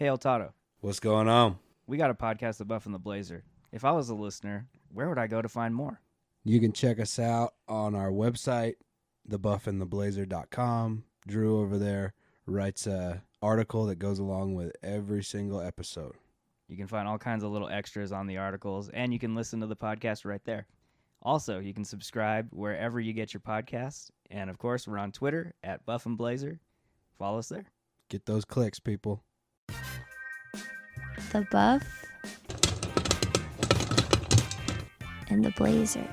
Hail Toddo. What's going on? We got a podcast, The Buff and the Blazer. If I was a listener, where would I go to find more? You can check us out on our website, thebuffandtheblazer.com. Drew over there writes a article that goes along with every single episode. You can find all kinds of little extras on the articles, and you can listen to the podcast right there. Also, you can subscribe wherever you get your podcasts. And, of course, we're on Twitter at Buff and Blazer. Follow us there. Get those clicks, people. The Buff and the Blazer.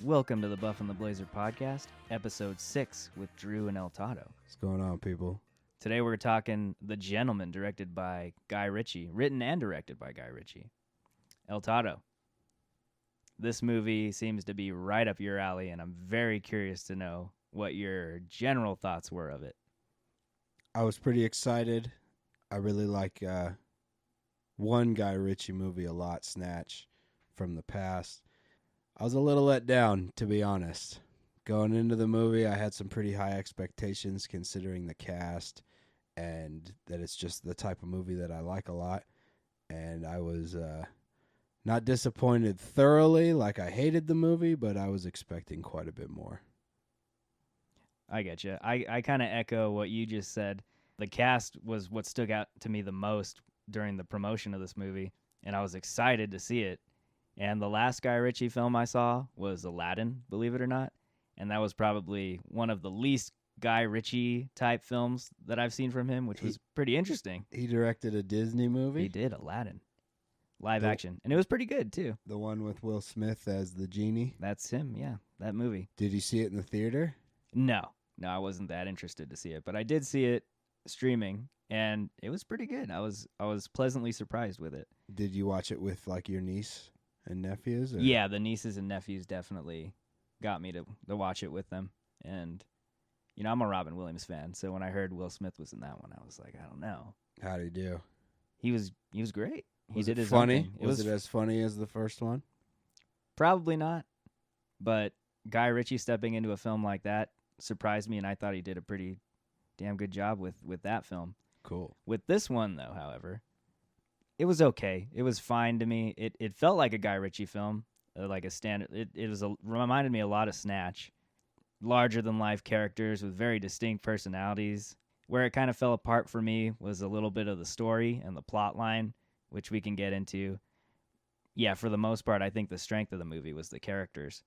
Welcome to the Buff and the Blazer podcast, episode 6 with Drew and El Toddo. What's going on, people? Today we're talking The Gentleman, directed by Guy Ritchie, written and directed by Guy Ritchie. El Toddo, this movie seems to be right up your alley, and I'm very curious to know what your general thoughts were of it. I was pretty excited. I really like one Guy Ritchie movie a lot, Snatch, from the past. I was a little let down, to be honest. Going into the movie, I had some pretty high expectations considering the cast and that it's just the type of movie that I like a lot. And I was not disappointed thoroughly, like I hated the movie, but I was expecting quite a bit more. I get you. I kind of echo what you just said. The cast was what stuck out to me the most during the promotion of this movie, and I was excited to see it. And the last Guy Ritchie film I saw was Aladdin, believe it or not. And that was probably one of the least Guy Ritchie type films that I've seen from him, which was pretty interesting. He directed a Disney movie? He did, Aladdin. Live action. And it was pretty good, too. The one with Will Smith as the genie? That's him, yeah, that movie. Did you see it in the theater? No, I wasn't that interested to see it. But I did see it streaming, and it was pretty good. I was pleasantly surprised with it. Did you watch it with, like, your niece and nephews? Or? Yeah, the nieces and nephews definitely got me to watch it with them. And, you know, I'm a Robin Williams fan, so when I heard Will Smith was in that one, I was like, I don't know. How'd he do? He was great. He Was did it his funny? own thing. Was it as funny as the first one? Probably not. But Guy Ritchie stepping into a film like that surprised me, and I thought he did a pretty damn good job with that film. Cool. With this one, though, however, it was okay. It was fine to me. It felt like a Guy Ritchie film, like a standard. It reminded me a lot of Snatch. Larger than life characters with very distinct personalities. Where it kind of fell apart for me was a little bit of the story and the plot line, which we can get into. Yeah, for the most part, I think the strength of the movie was the characters.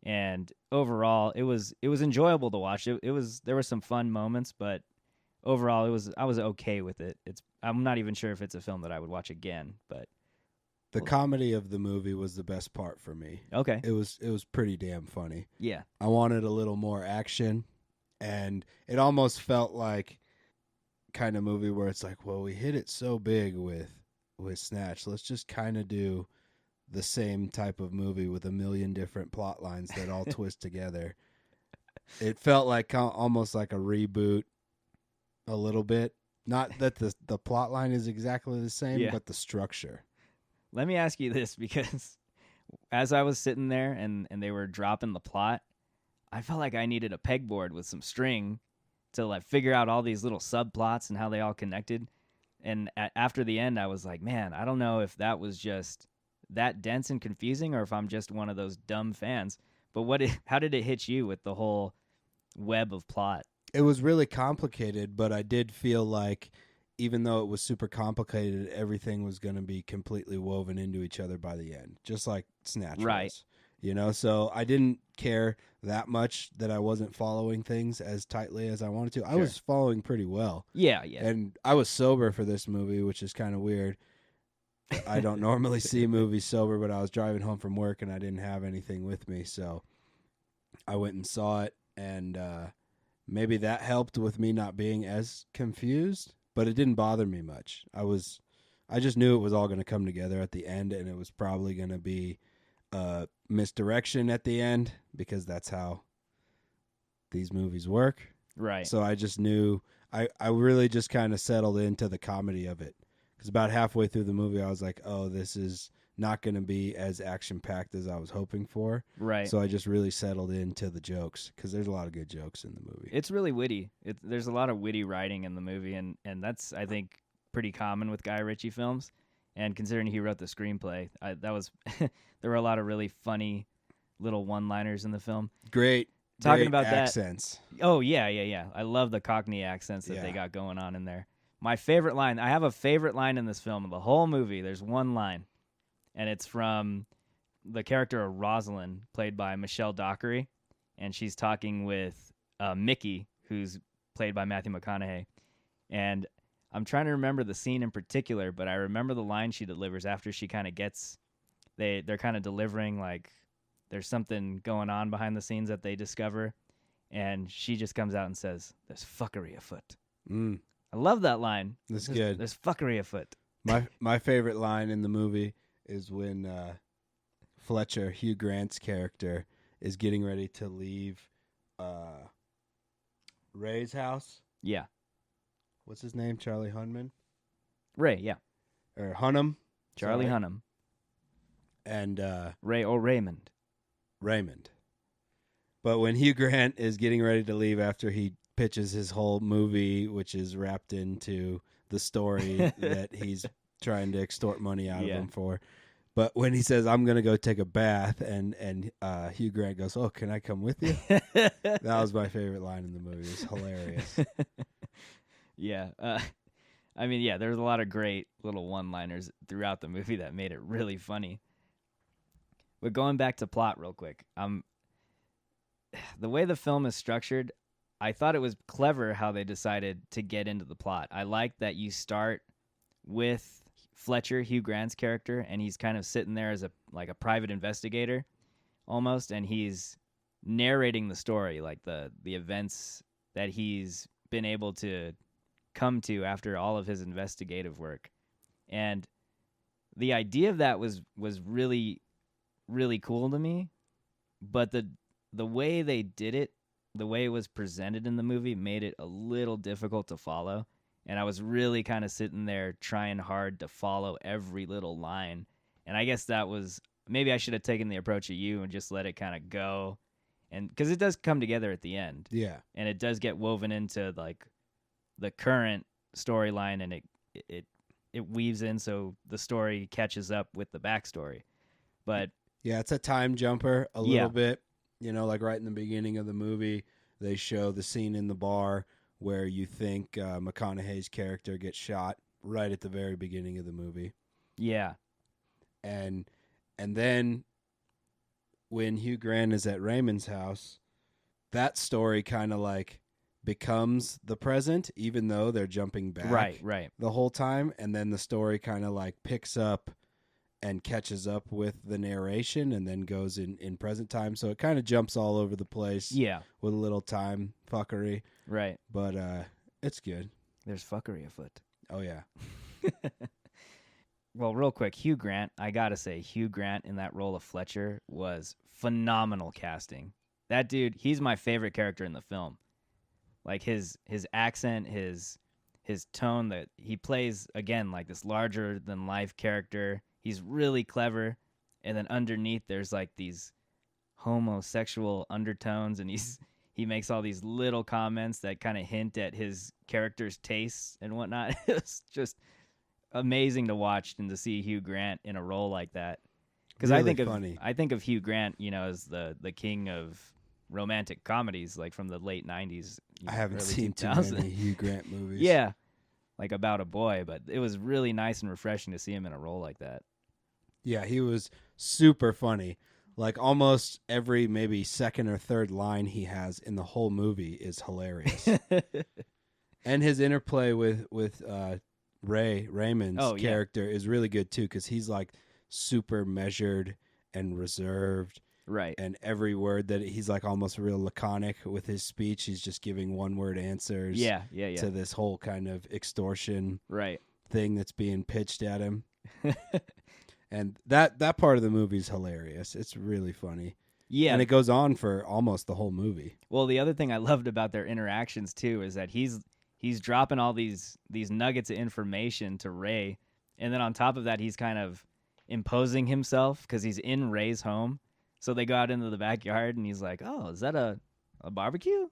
And overall, it was enjoyable to watch. There were some fun moments, but overall, I was okay with it. I'm not even sure if it's a film that I would watch again, but the comedy of the movie was the best part for me. Okay. It was pretty damn funny. Yeah. I wanted a little more action, and it almost felt like kind of movie where it's like, well, we hit it so big with Snatch. Let's just kind of do the same type of movie with a million different plot lines that all twist together. It felt like almost like a reboot a little bit. Not that the plot line is exactly the same, but the structure. Let me ask you this, because as I was sitting there and they were dropping the plot, I felt like I needed a pegboard with some string to like figure out all these little subplots and how they all connected. And after the end, I was like, man, I don't know if that was just that dense and confusing or if I'm just one of those dumb fans. But how did it hit you with the whole web of plot? It was really complicated, but I did feel like even though it was super complicated, everything was going to be completely woven into each other by the end, just like Snatch was. You know, so I didn't care that much that I wasn't following things as tightly as I wanted to. I was following pretty well. Yeah. And I was sober for this movie, which is kind of weird. I don't normally see movies sober, but I was driving home from work and I didn't have anything with me, so I went and saw it, and maybe that helped with me not being as confused, but it didn't bother me much. I just knew it was all going to come together at the end, and it was probably going to be misdirection at the end, because that's how these movies work. Right. So I just knew I really just kind of settled into the comedy of it. Because about halfway through the movie, I was like, oh, this is not going to be as action-packed as I was hoping for. Right. So I just really settled into the jokes because there's a lot of good jokes in the movie. It's really witty. There's a lot of witty writing in the movie, and that's, I think, pretty common with Guy Ritchie films. And considering he wrote the screenplay, there were a lot of really funny little one-liners in the film. Great. Talking great about accents. that. Oh, yeah. I love the Cockney accents that they got going on in there. My favorite line, I have a favorite line in this film, the whole movie. There's one line, and it's from the character of Rosalind, played by Michelle Dockery, and she's talking with Mickey, who's played by Matthew McConaughey. And I'm trying to remember the scene in particular, but I remember the line she delivers after she kind of gets, they're kind of delivering, like, there's something going on behind the scenes that they discover, and she just comes out and says, "There's fuckery afoot." I love that line. That's good. There's fuckery afoot. My favorite line in the movie is when Fletcher, Hugh Grant's character, is getting ready to leave Ray's house. Yeah. What's his name? Charlie Hunnam? Ray, yeah. Or Hunnam? Charlie Sorry. Hunnam. And Raymond. Raymond. But when Hugh Grant is getting ready to leave after he pitches his whole movie, which is wrapped into the story that he's trying to extort money out of him for. But when he says, "I'm going to go take a bath," and Hugh Grant goes, "Oh, can I come with you?" That was my favorite line in the movie. It's hilarious. Yeah. I mean, yeah, there's a lot of great little one-liners throughout the movie that made it really funny. But going back to plot real quick, the way the film is structured, I thought it was clever how they decided to get into the plot. I like that you start with Fletcher, Hugh Grant's character, and he's kind of sitting there as a private investigator almost, and he's narrating the story, like the events that he's been able to come to after all of his investigative work. And the idea of that was really, really cool to me, but the way they did it, the way it was presented in the movie, made it a little difficult to follow. And I was really kind of sitting there trying hard to follow every little line. And I guess that was, maybe I should have taken the approach of you and just let it kind of go. And because it does come together at the end. Yeah. And it does get woven into like the current storyline, and it weaves in so the story catches up with the backstory. But yeah, it's a time jumper a little bit. You know, like right in the beginning of the movie, they show the scene in the bar where you think McConaughey's character gets shot right at the very beginning of the movie. Yeah. And then when Hugh Grant is at Raymond's house, that story kind of like becomes the present, even though they're jumping back right the whole time. And then the story kind of like picks up and catches up with the narration and then goes in present time. So it kind of jumps all over the place. Yeah. With a little time fuckery. Right. But it's good. There's fuckery afoot. Oh, yeah. Well, real quick, Hugh Grant, I gotta say, Hugh Grant in that role of Fletcher was phenomenal casting. That dude, he's my favorite character in the film. Like his accent, his tone, that he plays, again, like this larger than life character. He's really clever, and then underneath there's like these homosexual undertones, and he makes all these little comments that kind of hint at his character's tastes and whatnot. It's just amazing to watch and to see Hugh Grant in a role like that. Because Really I think of Hugh Grant, you know, as the king of romantic comedies, like from the late '90s. I haven't early seen 2000s. too many Hugh Grant movies. Yeah, like About a Boy, but it was really nice and refreshing to see him in a role like that. Yeah, he was super funny. Like almost every maybe second or third line he has in the whole movie is hilarious. And his interplay with Raymond's character is really good too, because he's like super measured and reserved. Right. And every word that he's like almost real laconic with his speech. He's just giving one word answers. Yeah. To this whole kind of extortion thing that's being pitched at him. And that part of the movie is hilarious. It's really funny. Yeah. And it goes on for almost the whole movie. Well, the other thing I loved about their interactions too is that he's dropping all these nuggets of information to Ray, and then on top of that, he's kind of imposing himself because he's in Ray's home. So they go out into the backyard, and he's like, "Oh, is that a barbecue?"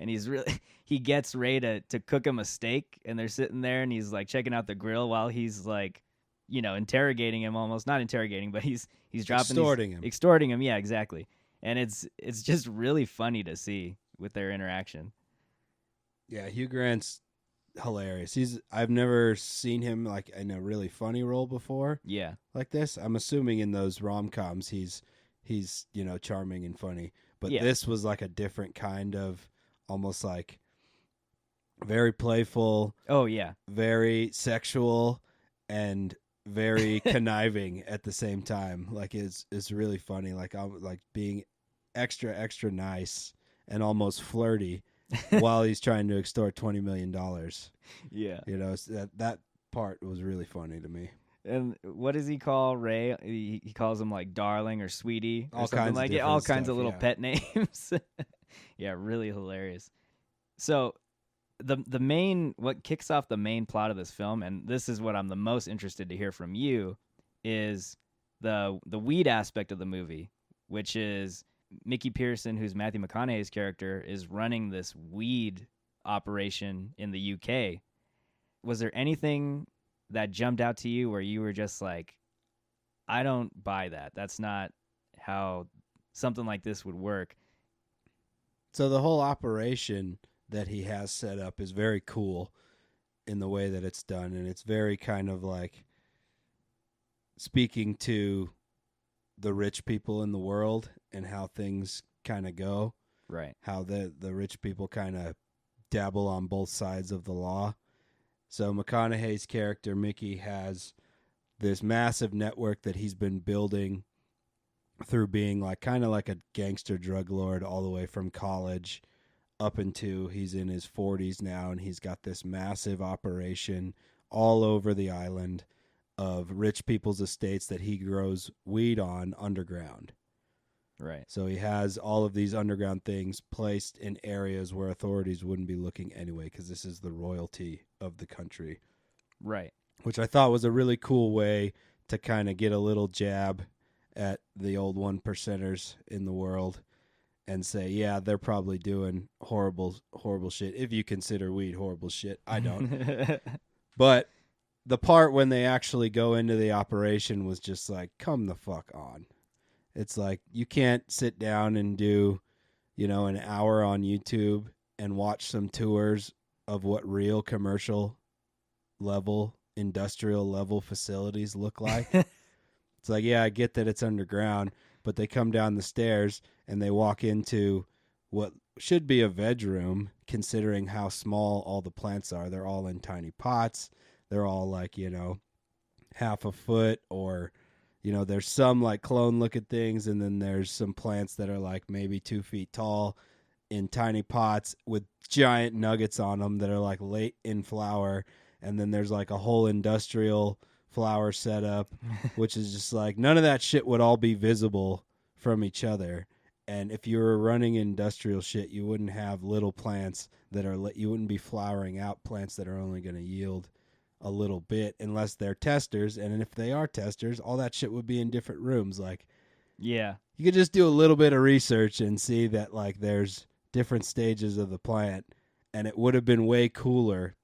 And he's really he gets Ray to cook him a steak, and they're sitting there, and he's like checking out the grill while he's like, interrogating him, almost not interrogating, but he's dropping extorting him. Yeah, exactly. And it's just really funny to see with their interaction. Yeah, Hugh Grant's hilarious. I've never seen him like in a really funny role before. Yeah. Like this. I'm assuming in those rom-coms he's charming and funny. But this was like a different kind of almost like very playful. Oh yeah. Very sexual and very conniving at the same time. Like it's really funny. Like I'm like being extra nice and almost flirty while he's trying to extort $20 million. Yeah. That part was really funny to me. And what does he call Ray? He calls him like darling or sweetie or something like it. All kinds of little pet names. Yeah, really hilarious. So the main what kicks off the main plot of this film, and this is what I'm the most interested to hear from you, is the weed aspect of the movie, which is Mickey Pearson, who's Matthew McConaughey's character, is running this weed operation in the UK. Was there anything that jumped out to you where you were just like, I don't buy that. That's not how something like this would work. So the whole operation that he has set up is very cool in the way that it's done, and it's very kind of like speaking to the rich people in the world and how things kind of go. Right. How the rich people kind of dabble on both sides of the law. So McConaughey's character, Mickey, has this massive network that he's been building through being like kind of like a gangster drug lord all the way from college up into he's in his 40s now, and he's got this massive operation all over the island of rich people's estates that he grows weed on underground. Right. So he has all of these underground things placed in areas where authorities wouldn't be looking anyway, because this is the royalty of the country. Right. Which I thought was a really cool way to kind of get a little jab at the old 1%ers in the world and say, yeah, they're probably doing horrible shit. If you consider weed horrible shit. I don't. But the part when they actually go into the operation was just like, come the fuck on. It's like you can't sit down and do, an hour on YouTube and watch some tours of what real commercial level, industrial level facilities look like. It's like, yeah, I get that it's underground, but they come down the stairs and they walk into what should be a veg room, considering how small all the plants are. They're all in tiny pots. They're all like, half a foot, or there's some like clone looking things, and then there's some plants that are like maybe 2 feet tall in tiny pots with giant nuggets on them that are like late in flower. And then there's like a whole industrial flower setup, which is just like none of that shit would all be visible from each other. And if you were running industrial shit, you wouldn't have little plants that are you wouldn't be flowering out plants that are only going to yield a little bit unless they're testers. And if they are testers, all that shit would be in different rooms. Like, yeah, you could just do a little bit of research and see that like there's different stages of the plant, and it would have been way cooler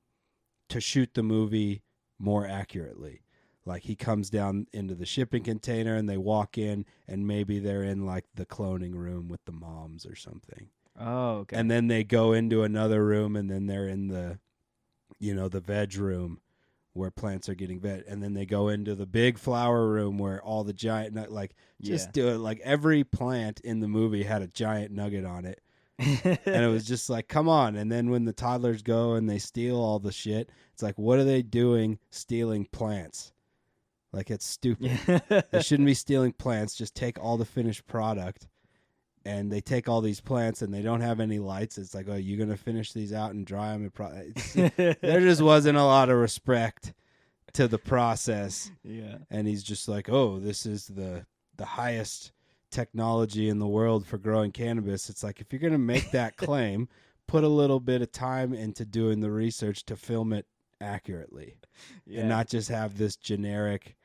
to shoot the movie more accurately. Like he comes down into the shipping container and they walk in, and maybe they're in like the cloning room with the moms or something. Oh, okay. And then they go into another room, and then they're in the, the veg room where plants are getting vet. And then they go into the big flower room where all the giant, do it. Like every plant in the movie had a giant nugget on it. And it was just like, come on. And then when the toddlers go and they steal all the shit, it's like, what are they doing stealing plants? Like, it's stupid. They shouldn't be stealing plants. Just take all the finished product. And they take all these plants and they don't have any lights. It's like, oh, you going to finish these out and dry them? There just wasn't a lot of respect to the process. Yeah. And he's just like, oh, this is the highest technology in the world for growing cannabis. It's like, if you're going to make that claim, put a little bit of time into doing the research to film it accurately and not just have this generic,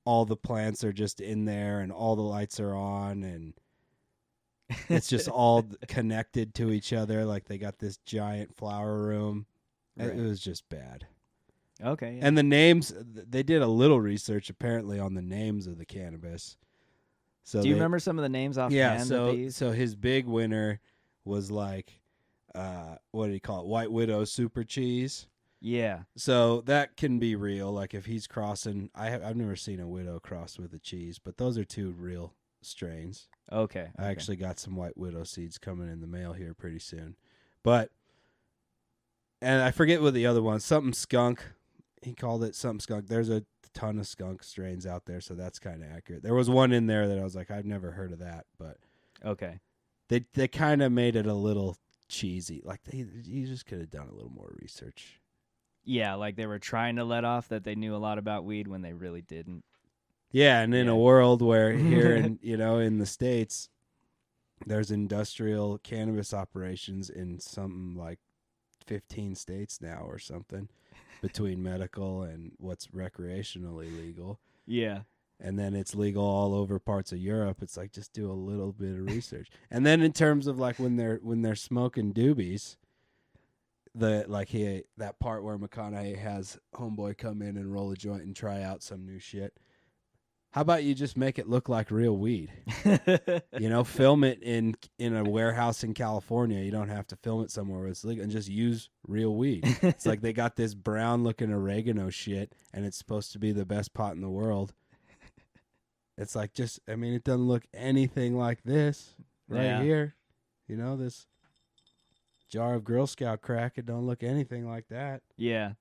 all the plants are just in there and all the lights are on and it's just all connected to each other. Like they got this giant flower room. Right. It was just bad. Okay. Yeah. And the names, they did a little research apparently on the names of the cannabis. So do you remember some of the names offhand? Yeah, that they used? so his big winner was like, what did he call it? White Widow Super Cheese. Yeah. So that can be real. Like if he's crossing, I've never seen a Widow crossed with a cheese, but those are two real strains. Okay. I actually got some White Widow seeds coming in the mail here pretty soon. But, and I forget what the other one, something skunk. He called it something skunk. There's a ton of skunk strains out there, so that's kind of accurate. There was one in there that I was like, I've never heard of that, but Okay. they kind of made it a little cheesy. Like you just could have done a little more research. Yeah, like they were trying to let off that they knew a lot about weed when they really didn't. Yeah, and in Yeah. a world where here in in the States, there's industrial cannabis operations in something like 15 states now or something, between medical and what's recreationally legal. Yeah. And then it's legal all over parts of Europe. It's like, just do a little bit of research. And then in terms of like when they're smoking doobies, that part where McConaughey has homeboy come in and roll a joint and try out some new shit. How about you just make it look like real weed? Film it in a warehouse in California. You don't have to film it somewhere where it's legal, and just use real weed. It's like they got this brown looking oregano shit and it's supposed to be the best pot in the world. It's like, it doesn't look anything like this right here. This jar of Girl Scout crack, it don't look anything like that. Yeah.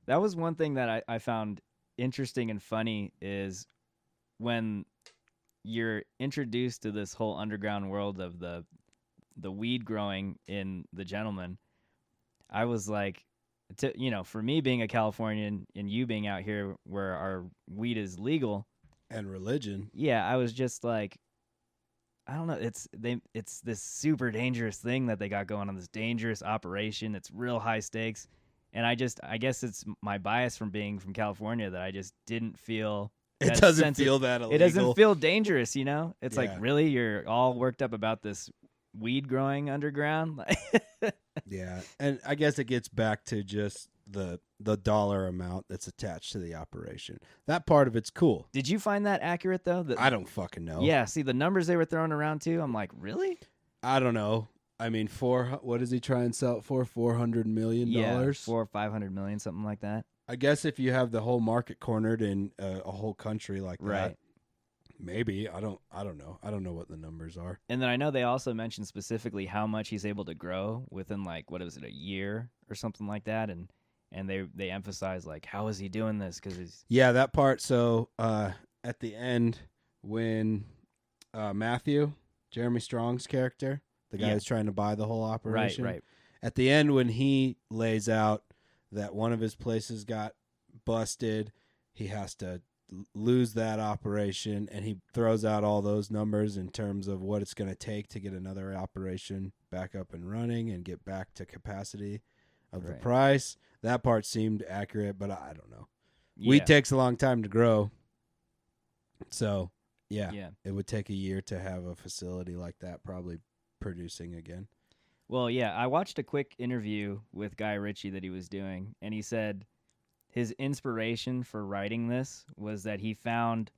That was one thing that I found interesting and funny is when you're introduced to this whole underground world of the weed growing in the Gentleman. I was like, for me being a Californian and you being out here where our weed is legal and religion. Yeah, I was just like, I don't know. It's this super dangerous thing that they got going on, this dangerous operation. It's real high stakes. And I guess it's my bias from being from California that I just didn't feel. It doesn't feel that illegal. It doesn't feel dangerous, It's like, Yeah. really? You're all worked up about this weed growing underground? Yeah. And I guess it gets back to just the dollar amount that's attached to the operation. That part of it's cool. Did you find that accurate, though? I don't fucking know. Yeah, see, the numbers they were throwing around, too, I'm like, really? I don't know. I mean, what does he try and sell it for? $400 million? Yeah, 400 or 500 million, something like that. I guess if you have the whole market cornered in a whole country like that, Right. maybe. I don't know. I don't know what the numbers are. And then I know they also mentioned specifically how much he's able to grow within, like, what was it, a year or something like that, and they emphasize, like, how is he doing this? Because he's that part. So at the end, when Matthew, Jeremy Strong's character, the guy who's trying to buy the whole operation, right. At the end, when he lays out that one of his places got busted, he has to lose that operation, and he throws out all those numbers in terms of what it's going to take to get another operation back up and running and get back to capacity of the Right. price. That part seemed accurate, but I don't know. Yeah. Weed takes a long time to grow. So, yeah, Yeah. it would take a year to have a facility like that probably producing again. Well, yeah, I watched a quick interview with Guy Ritchie that he was doing, and he said his inspiration for writing this was that he found,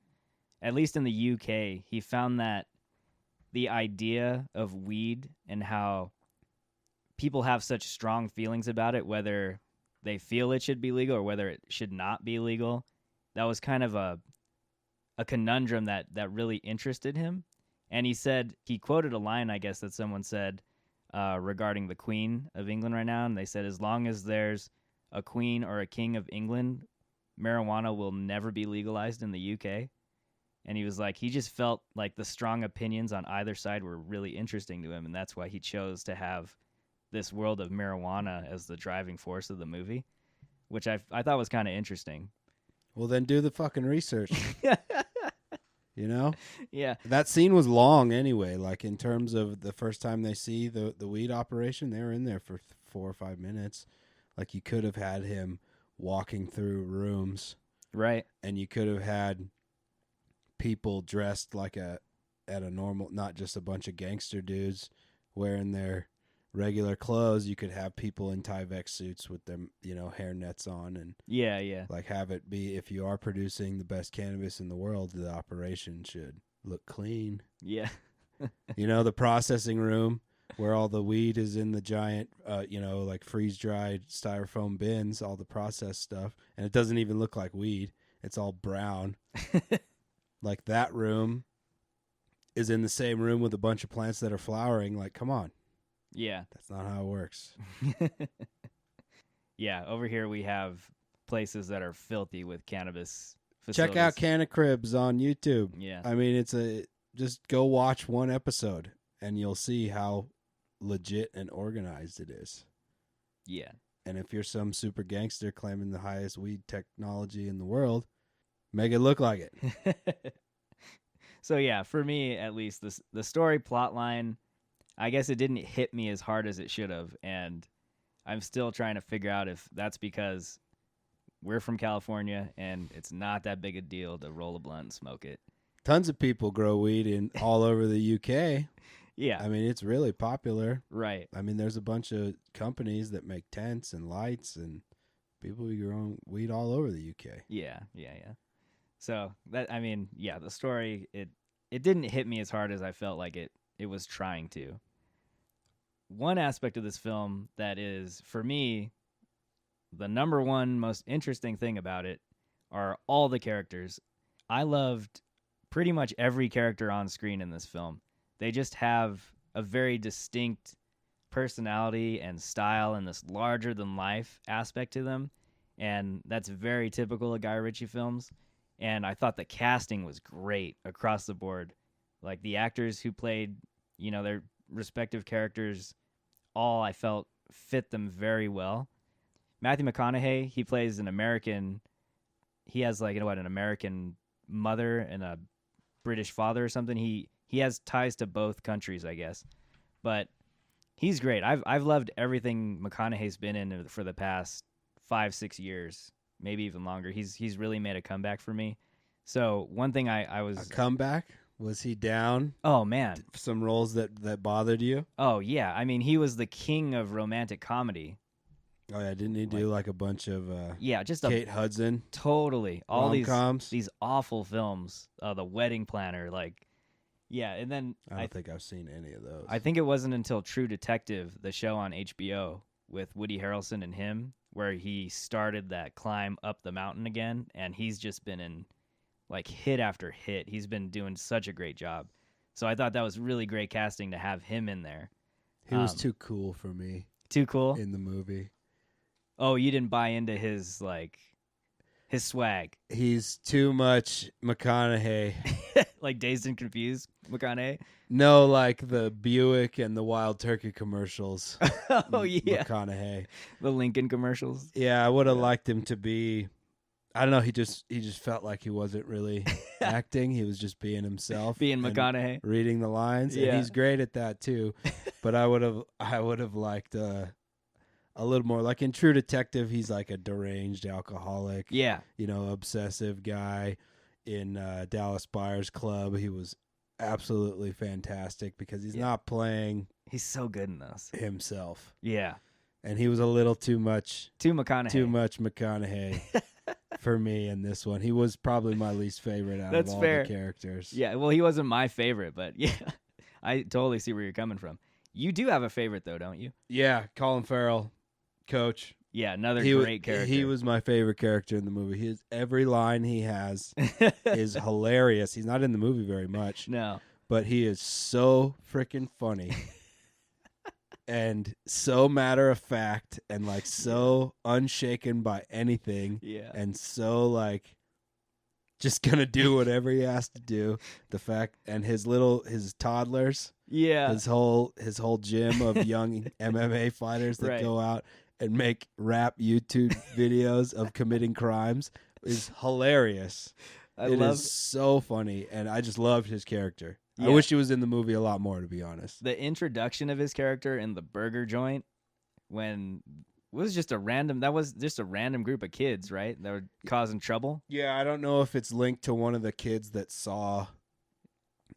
at least in the UK, he found that the idea of weed and how people have such strong feelings about it, whether they feel it should be legal or whether it should not be legal, that was kind of a conundrum that really interested him. And he said, he quoted a line, I guess, that someone said regarding the Queen of England right now, and they said, as long as there's a queen or a king of England, marijuana will never be legalized in the UK. And he was like, he just felt like the strong opinions on either side were really interesting to him, and that's why he chose to have this world of marijuana as the driving force of the movie, which I thought was kind of interesting. Well, then do the fucking research. You know? Yeah. That scene was long anyway. Like in terms of the first time they see the weed operation, they were in there for 4 or 5 minutes. Like you could have had him walking through rooms, Right. and you could have had people dressed like at a normal, not just a bunch of gangster dudes wearing their regular clothes. You could have people in Tyvek suits with their, hair nets on, and Yeah. like have it be, if you are producing the best cannabis in the world, the operation should look clean. Yeah. The processing room where all the weed is in the giant, like freeze-dried styrofoam bins, all the processed stuff, and it doesn't even look like weed. It's all brown. Like that room is in the same room with a bunch of plants that are flowering. Like, come on. Yeah. That's not how it works. Yeah. Over here we have places that are filthy with cannabis facilities. Check out Canna Cribs on YouTube. Yeah. I mean, just go watch one episode and you'll see how legit and organized it is. Yeah. And if you're some super gangster claiming the highest weed technology in the world, make it look like it. So yeah, for me at least, the story plot line, I guess it didn't hit me as hard as it should have, and I'm still trying to figure out if that's because we're from California and it's not that big a deal to roll a blunt and smoke it. Tons of people grow weed in all over the UK. Yeah. I mean, it's really popular. Right. I mean, there's a bunch of companies that make tents and lights, and people be growing weed all over the UK. Yeah. So the story, it didn't hit me as hard as I felt like it was trying to. One aspect of this film that is, for me, the number one most interesting thing about it are all the characters. I loved pretty much every character on screen in this film. They just have a very distinct personality and style and this larger-than-life aspect to them, and that's very typical of Guy Ritchie films. And I thought the casting was great across the board. Like the actors who played, their respective characters, all I felt fit them very well. Matthew McConaughey, he plays an American. He has an American mother and a British father or something. He has ties to both countries, I guess. But he's great. I've loved everything McConaughey's been in for the past 5-6 years, maybe even longer. He's really made a comeback for me. So one thing I was... A comeback? Was he down? Oh, man. Some roles that bothered you? Oh, yeah. I mean, he was the king of romantic comedy. Oh, yeah. Didn't he do like a bunch of just Kate Hudson? Totally. All rom-coms? these awful films. The Wedding Planner, yeah, and then I don't think I've seen any of those. I think it wasn't until True Detective, the show on HBO with Woody Harrelson and him, where he started that climb up the mountain again, and he's just been in hit after hit. He's been doing such a great job. So I thought that was really great casting to have him in there. He was too cool for me. Too cool? In the movie. Oh, you didn't buy into his swag. He's too much McConaughey. Like Dazed and Confused McConaughey? No, like the Buick and the Wild Turkey commercials. Oh, yeah. McConaughey. The Lincoln commercials. Yeah, I would have liked him to be... I don't know, he just felt like he wasn't really acting. He was just being himself. Being McConaughey. Reading the lines. Yeah. And he's great at that too. But I would have liked a little more. Like in True Detective, he's like a deranged alcoholic. Yeah. Obsessive guy. In Dallas Buyers Club, he was absolutely fantastic because he's not playing... He's so good in those. Himself. Yeah. And he was a little too much... Too McConaughey. Too much McConaughey. For me in this one. He was probably my least favorite out of all the characters. Yeah, well, he wasn't my favorite, but yeah, I totally see where you're coming from. You do have a favorite, though, don't you? Yeah, Colin Farrell, Coach. Yeah, another great character. He was my favorite character in the movie. Every line he has is hilarious. He's not in the movie very much. No. But he is so freaking funny. And so matter of fact and so unshaken by anything. Yeah. And so just gonna do whatever he has to do. The fact and his toddlers. Yeah. His whole gym of young MMA fighters that go out and make rap YouTube videos of committing crimes is hilarious. It is so funny, and I just loved his character. I wish he was in the movie a lot more, to be honest. The introduction of his character in the burger joint when was just a random group of kids, right? That were causing trouble. Yeah, I don't know if it's linked to one of the kids that saw.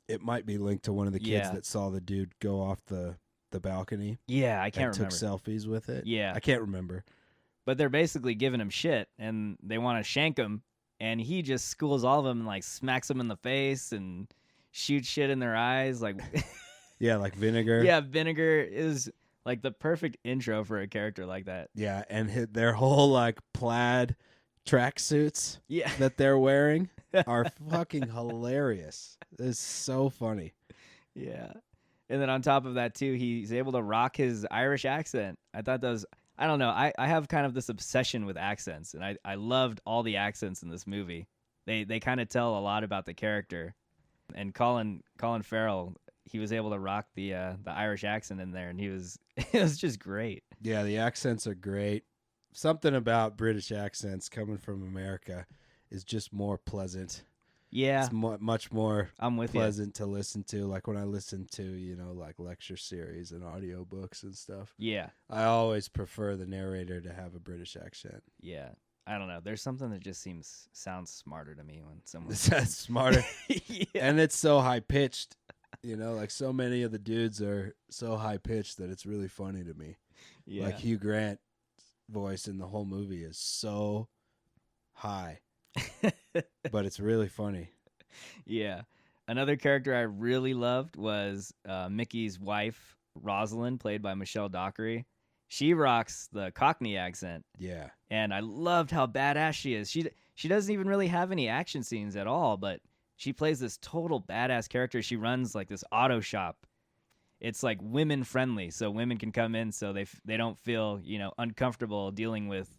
It might be linked to one of the kids that saw the dude go off the balcony. Yeah, I can't remember. Took selfies with it. Yeah, I can't remember. But they're basically giving him shit, and they want to shank him, and he just schools all of them and like smacks them in the face and shoots shit in their eyes, like yeah, like vinegar. Yeah, vinegar is like the perfect intro for a character like that. Yeah, and their whole like plaid tracksuits that they're wearing are fucking hilarious. It's so funny. Yeah. And then on top of that, too, he's able to rock his Irish accent. I thought that was, I don't know, I have kind of this obsession with accents, and I loved all the accents in this movie. They kind of tell a lot about the character. And Colin Farrell, he was able to rock the Irish accent in there, and it was just great. Yeah, the accents are great. Something about British accents coming from America is just more pleasant. Yeah. It's much more pleasant to listen to. Like when I listen to, like lecture series and audiobooks and stuff. Yeah. I always prefer the narrator to have a British accent. Yeah. I don't know. There's something that just sounds smarter to me when someone That's smarter. Yeah. And it's so high pitched. Like so many of the dudes are so high pitched that it's really funny to me. Yeah. Like Hugh Grant's voice in the whole movie is so high. But it's really funny. Yeah. Another character I really loved was Mickey's wife, Rosalind, played by Michelle Dockery. She rocks the Cockney accent. Yeah. And I loved how badass she is. She doesn't even really have any action scenes at all, but she plays this total badass character. She runs like this auto shop. It's like women friendly, so women can come in so they don't feel, uncomfortable dealing with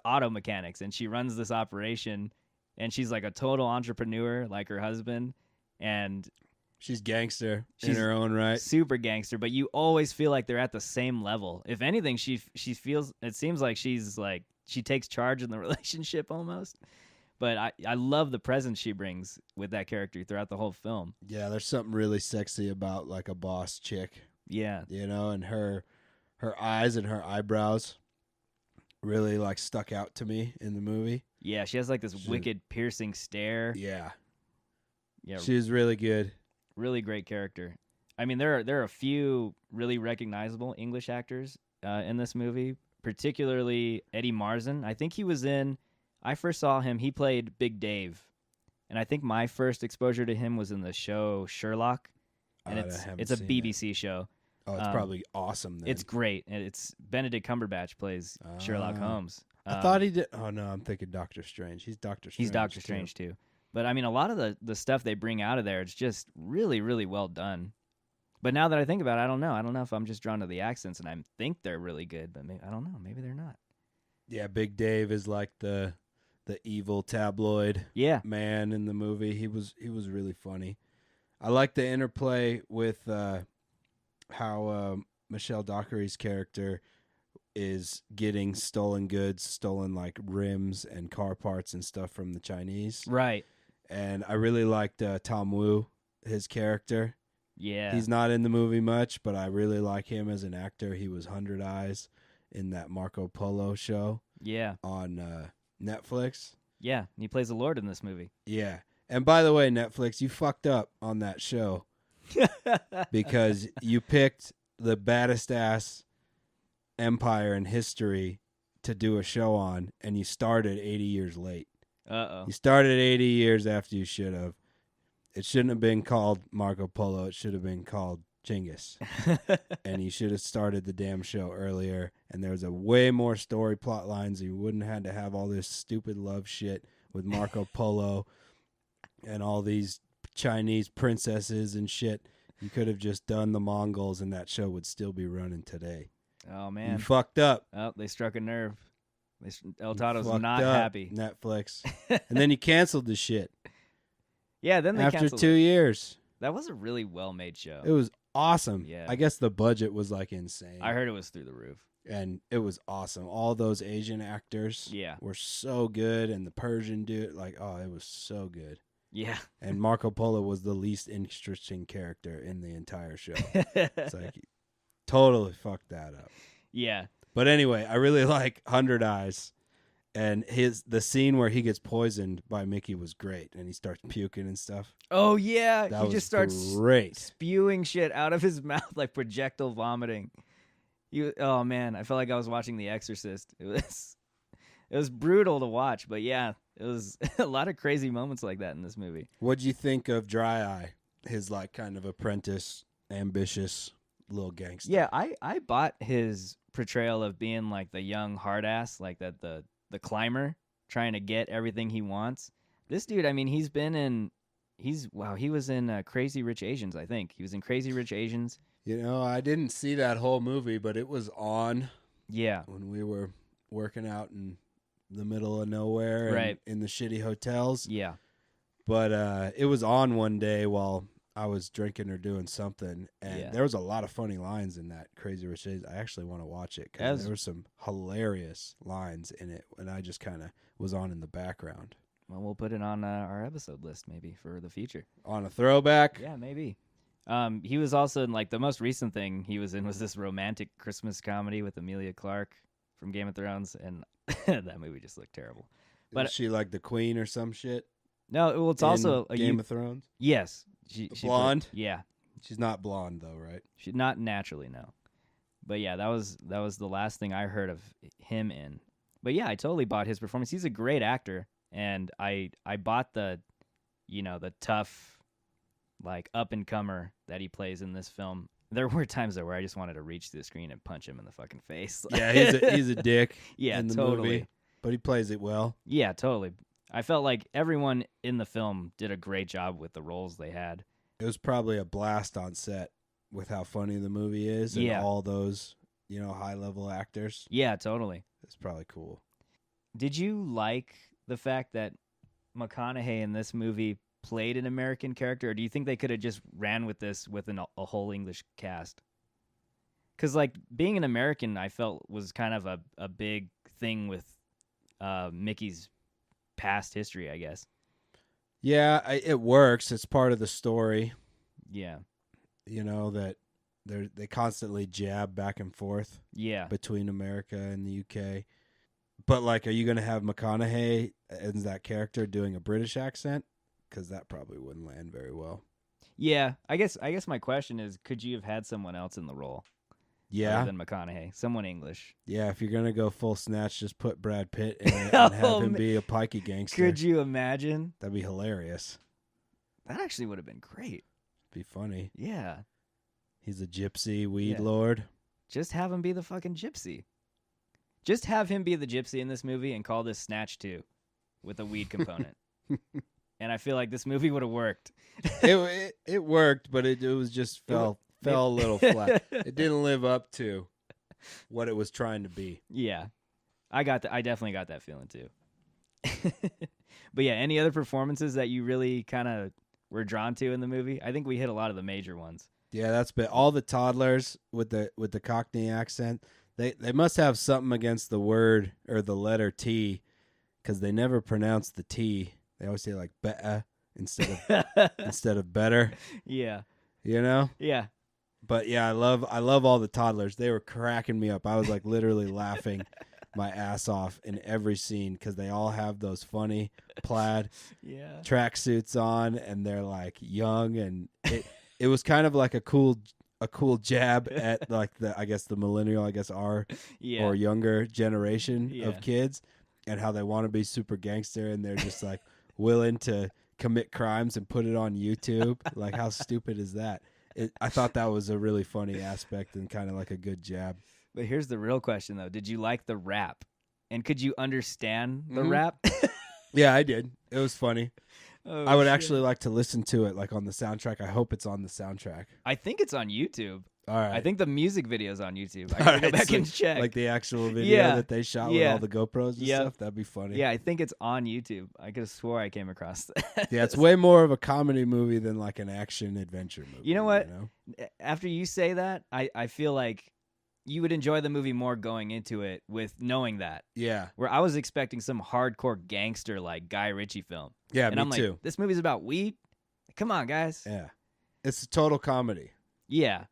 auto mechanics. And she runs this operation, and she's like a total entrepreneur like her husband, and she's gangster in her own right. Super gangster, but you always feel like they're at the same level. If anything, she feels, it seems like she takes charge in the relationship almost. But I love the presence she brings with that character throughout the whole film. Yeah, there's something really sexy about like a boss chick. Yeah. And her eyes and her eyebrows really like stuck out to me in the movie. Yeah, she has like this wicked piercing stare. Yeah. Yeah. She's really good. Really great character. I mean, there are a few really recognizable English actors in this movie, particularly Eddie Marsan. I think I first saw him, he played Big Dave. And I think my first exposure to him was in the show Sherlock. And it's a BBC show. Oh, it's probably awesome then. It's great. It's Benedict Cumberbatch plays Sherlock Holmes. I thought he did. Oh, no, I'm thinking Doctor Strange. He's Doctor Strange. He's Doctor Strange, too. But, I mean, a lot of the stuff they bring out of there, it's just really, really well done. But now that I think about it, I don't know. I don't know if I'm just drawn to the accents and I think they're really good, but I don't know. Maybe they're not. Yeah, Big Dave is like the evil tabloid man in the movie. He was really funny. I like the interplay with how Michelle Dockery's character is getting stolen goods, stolen like rims and car parts and stuff from the Chinese. Right. And I really liked Tom Wu, his character. Yeah. He's not in the movie much, but I really like him as an actor. He was 100 Eyes in that Marco Polo show. Yeah. On Netflix. Yeah, he plays a lord in this movie. Yeah. And by the way, Netflix, you fucked up on that show because you picked the baddest ass empire in history to do a show on, and you started 80 years late. Uh-oh. You started 80 years after you should have. It shouldn't have been called Marco Polo. It should have been called Genghis. And you should have started the damn show earlier. And there was a way more story plot lines. You wouldn't have had to have all this stupid love shit with Marco Polo and all these Chinese princesses and shit. You could have just done the Mongols and that show would still be running today. Oh, man. You fucked up. Oh, they struck a nerve. El Toddo's fucked not up, happy. Netflix. And then you canceled the shit. Yeah, then they after canceled 2 it. years. That was a really well-made show. It was awesome. Yeah. I guess the budget was like insane. I heard it was through the roof. And it was awesome. All those Asian actors Yeah. were so good, and the Persian dude, like, oh, it was so good. Yeah. And Marco Polo was the least interesting character in the entire show. It's like, totally fucked that up. Yeah. But anyway, I really like 100 Eyes, and the scene where he gets poisoned by Mickey was great, and he starts puking and stuff. Oh yeah, That he was just starts great. spewing shit out of his mouth like projectile vomiting. Oh man, I felt like I was watching The Exorcist. It was brutal to watch, but yeah, it was a lot of crazy moments like that in this movie. What'd you think of Dry Eye? His like kind of apprentice, ambitious little gangster. Yeah, I bought his portrayal of being like the young hard ass, like that the climber trying to get everything he wants. This dude, I mean, he was in Crazy Rich Asians, I think. He was in Crazy Rich Asians. You know, I didn't see that whole movie, but it was on Yeah. when we were working out in the middle of nowhere and Right. in the shitty hotels. Yeah. But it was on one day while I was drinking or doing something, and Yeah. there was a lot of funny lines in that Crazy Rich Asians. I actually want to watch it because there were some hilarious lines in it, and I just kind of was on in the background. Well, we'll put it on our episode list maybe for the future. On a throwback? Yeah, maybe. He was also in, like, the most recent thing he was in was this romantic Christmas comedy with Emilia Clarke from Game of Thrones, and that movie just looked terrible. But Is she like the queen or some shit? No, well, it's also a Game of Thrones? Yes, she Blonde? yeah, She's not blonde though, right? she not naturally, no. But yeah, that was the last thing I heard of him in. But yeah, I totally bought his performance. He's a great actor, and I bought the tough, like, up and comer that he plays in this film. There were times though where I just wanted to reach to the screen and punch him in the fucking face. Yeah, he's a dick. Yeah, in the totally. movie, but he plays it well. Yeah, totally. I felt like everyone in the film did a great job with the roles they had. It was probably a blast on set with how funny the movie is and Yeah. all those, high level actors. Yeah, totally. It's probably cool. Did you like the fact that McConaughey in this movie played an American character, or do you think they could have just ran with this with a whole English cast? Because, like, being an American, I felt was kind of a big thing with Mickey's past history, I guess. Yeah, it works. It's part of the story. Yeah. That they constantly jab back and forth Yeah. between America and the UK. But like, are you going to have McConaughey as that character doing a British accent? Because that probably wouldn't land very well. Yeah. I guess my question is, could you have had someone else in the role? Yeah. Other than McConaughey, someone English. Yeah, if you're going to go full snatch, just put Brad Pitt in it and have him man. be a pikey gangster. Could you imagine? That'd be hilarious. That actually would have been great. Be funny. Yeah. He's a gypsy weed Yeah. lord. Just have him be the fucking gypsy. Just have him be the gypsy in this movie and call this Snatch 2 with a weed component. And I feel like this movie would have worked. It worked, but it was just fell a little flat. It didn't live up to what it was trying to be. Yeah. I definitely got that feeling too. But yeah, any other performances that you really kind of were drawn to in the movie? I think we hit a lot of the major ones. Yeah, that's been all the toddlers with the Cockney accent. They must have something against the word or the letter T, because they never pronounce the T. They always say like better instead of better. Yeah. Yeah. But yeah, I love all the toddlers. They were cracking me up. I was like literally laughing my ass off in every scene because they all have those funny plaid tracksuits on, and they're like young, and it was kind of like a cool jab at like the millennial, our or younger generation of kids, and how they want to be super gangster, and they're just like willing to commit crimes and put it on YouTube. Like, how stupid is that? I thought that was a really funny aspect and kind of like a good jab. But here's the real question, though. Did you like the rap? And could you understand the rap? Yeah, I did. It was funny. Oh, I would shit. actually like to listen to it like on the soundtrack. I hope it's on the soundtrack. I think it's on YouTube. All right. I think the music video's on YouTube. I All gotta go right, back so and check. like the actual video Yeah. that they shot with Yeah. all the GoPros and Yep. stuff. That'd be funny. Yeah, I think it's on YouTube. I could have swore I came across that. Yeah, it's way more of a comedy movie than like an action adventure movie. You know what? After you say that, I feel like you would enjoy the movie more going into it with knowing that. Yeah. Where I was expecting some hardcore gangster like Guy Ritchie film. Yeah, And me I'm like, too. this movie's about weed? Come on, guys. Yeah. It's a total comedy. Yeah.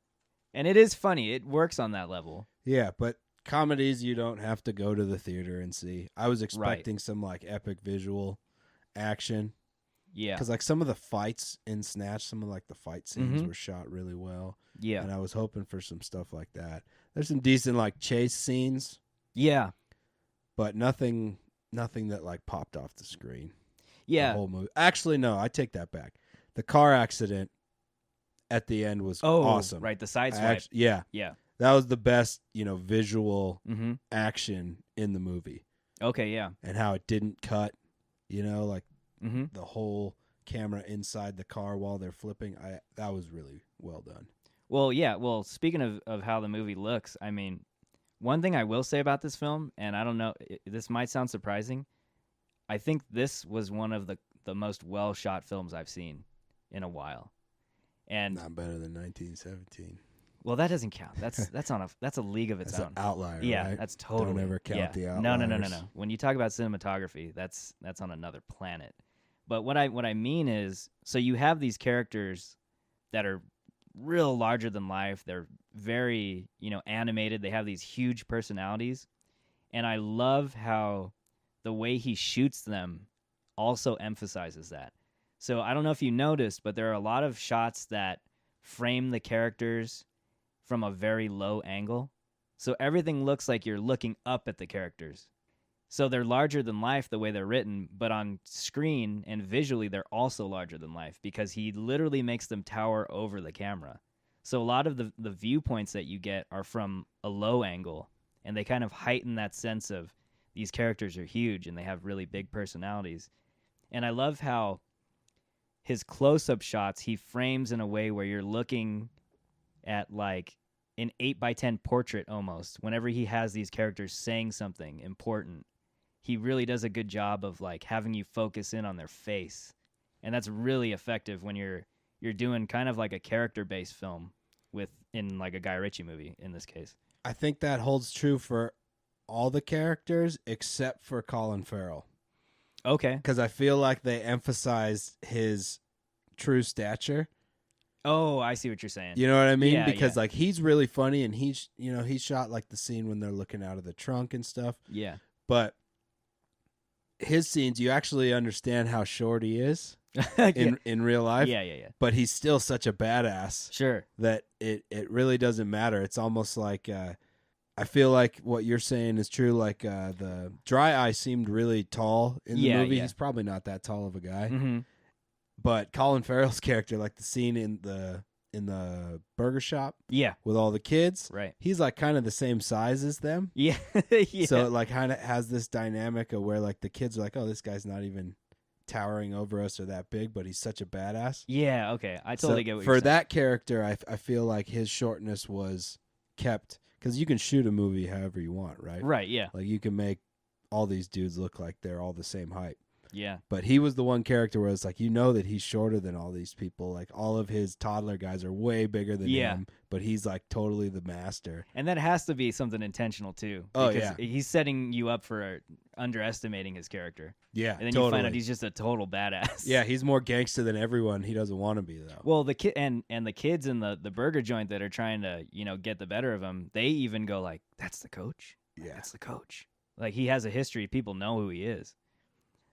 And it is funny. It works on that level. Yeah, but comedies you don't have to go to the theater and see. I was expecting some like epic visual action. Yeah. Because like some of the fights in Snatch, some of like the fight scenes were shot really well. Yeah. And I was hoping for some stuff like that. There's some decent like chase scenes, Yeah. but nothing that like popped off the screen. Yeah. The whole movie. Actually, no, I take that back. The car accident at the end was awesome. Right, the side swipe. Yeah. Yeah. That was the best, visual Mm-hmm. action in the movie. Okay, yeah. And how it didn't cut, like Mm-hmm. the whole camera inside the car while they're flipping. That was really well done. Well, yeah. Well, speaking of how the movie looks, I mean, one thing I will say about this film, and I don't know, this might sound surprising, I think this was one of the most well-shot films I've seen in a while. And Not better than 1917. well, that doesn't count. That's a league of its That's own. an outlier, Yeah, right? that's totally. Don't ever count the No. outliers. When you talk about cinematography, that's on another planet. But what I mean is, so you have these characters that are real larger than life. They're very, animated. They have these huge personalities. And I love how the way he shoots them also emphasizes that. So I don't know if you noticed, but there are a lot of shots that frame the characters from a very low angle. So everything looks like you're looking up at the characters. So they're larger than life the way they're written, but on screen and visually they're also larger than life because he literally makes them tower over the camera. So a lot of the viewpoints that you get are from a low angle, and they kind of heighten that sense of these characters are huge and they have really big personalities. And I love how his close-up shots he frames in a way where you're looking at like an 8x10 portrait almost. Whenever he has these characters saying something important, he really does a good job of like having you focus in on their face. And that's really effective when you're doing kind of like a character-based film in like a Guy Ritchie movie in this case. I think that holds true for all the characters except for Colin Farrell. Okay. Because I feel like they emphasized his true stature. Oh, I see what you're saying. You know what I mean? Yeah, Because yeah. like he's really funny, and he shot like the scene when they're looking out of the trunk and stuff. Yeah. But his scenes, you actually understand how short he is Yeah. in real life. Yeah. But he's still such a badass Sure. that it really doesn't matter. It's almost like I feel like what you're saying is true. Like the Dry Eye seemed really tall in the movie. Yeah. He's probably not that tall of a guy. Mm-hmm. But Colin Farrell's character, like the scene in the burger shop Yeah. with all the kids, Right. he's like kind of the same size as them. Yeah. Yeah. So it like kind of has this dynamic of where like the kids are like, oh, this guy's not even towering over us or that big, but he's such a badass. Yeah. Okay. I totally So get what for you're saying. that character, I feel like his shortness was kept because you can shoot a movie however you want, right? Right. Yeah. Like you can make all these dudes look like they're all the same height. Yeah. But he was the one character where it's like, that he's shorter than all these people. Like all of his toddler guys are way bigger than Yeah. him, but he's like totally the master. And that has to be something intentional too. Oh, because yeah. he's setting you up for underestimating his character. Yeah, And then totally. you find out he's just a total badass. Yeah, he's more gangster than everyone. He doesn't want to be though. Well, the kid and the kids in the burger joint that are trying to, get the better of him, they even go like, "That's the coach." Yeah. That's the coach. Like he has a history. People know who he is.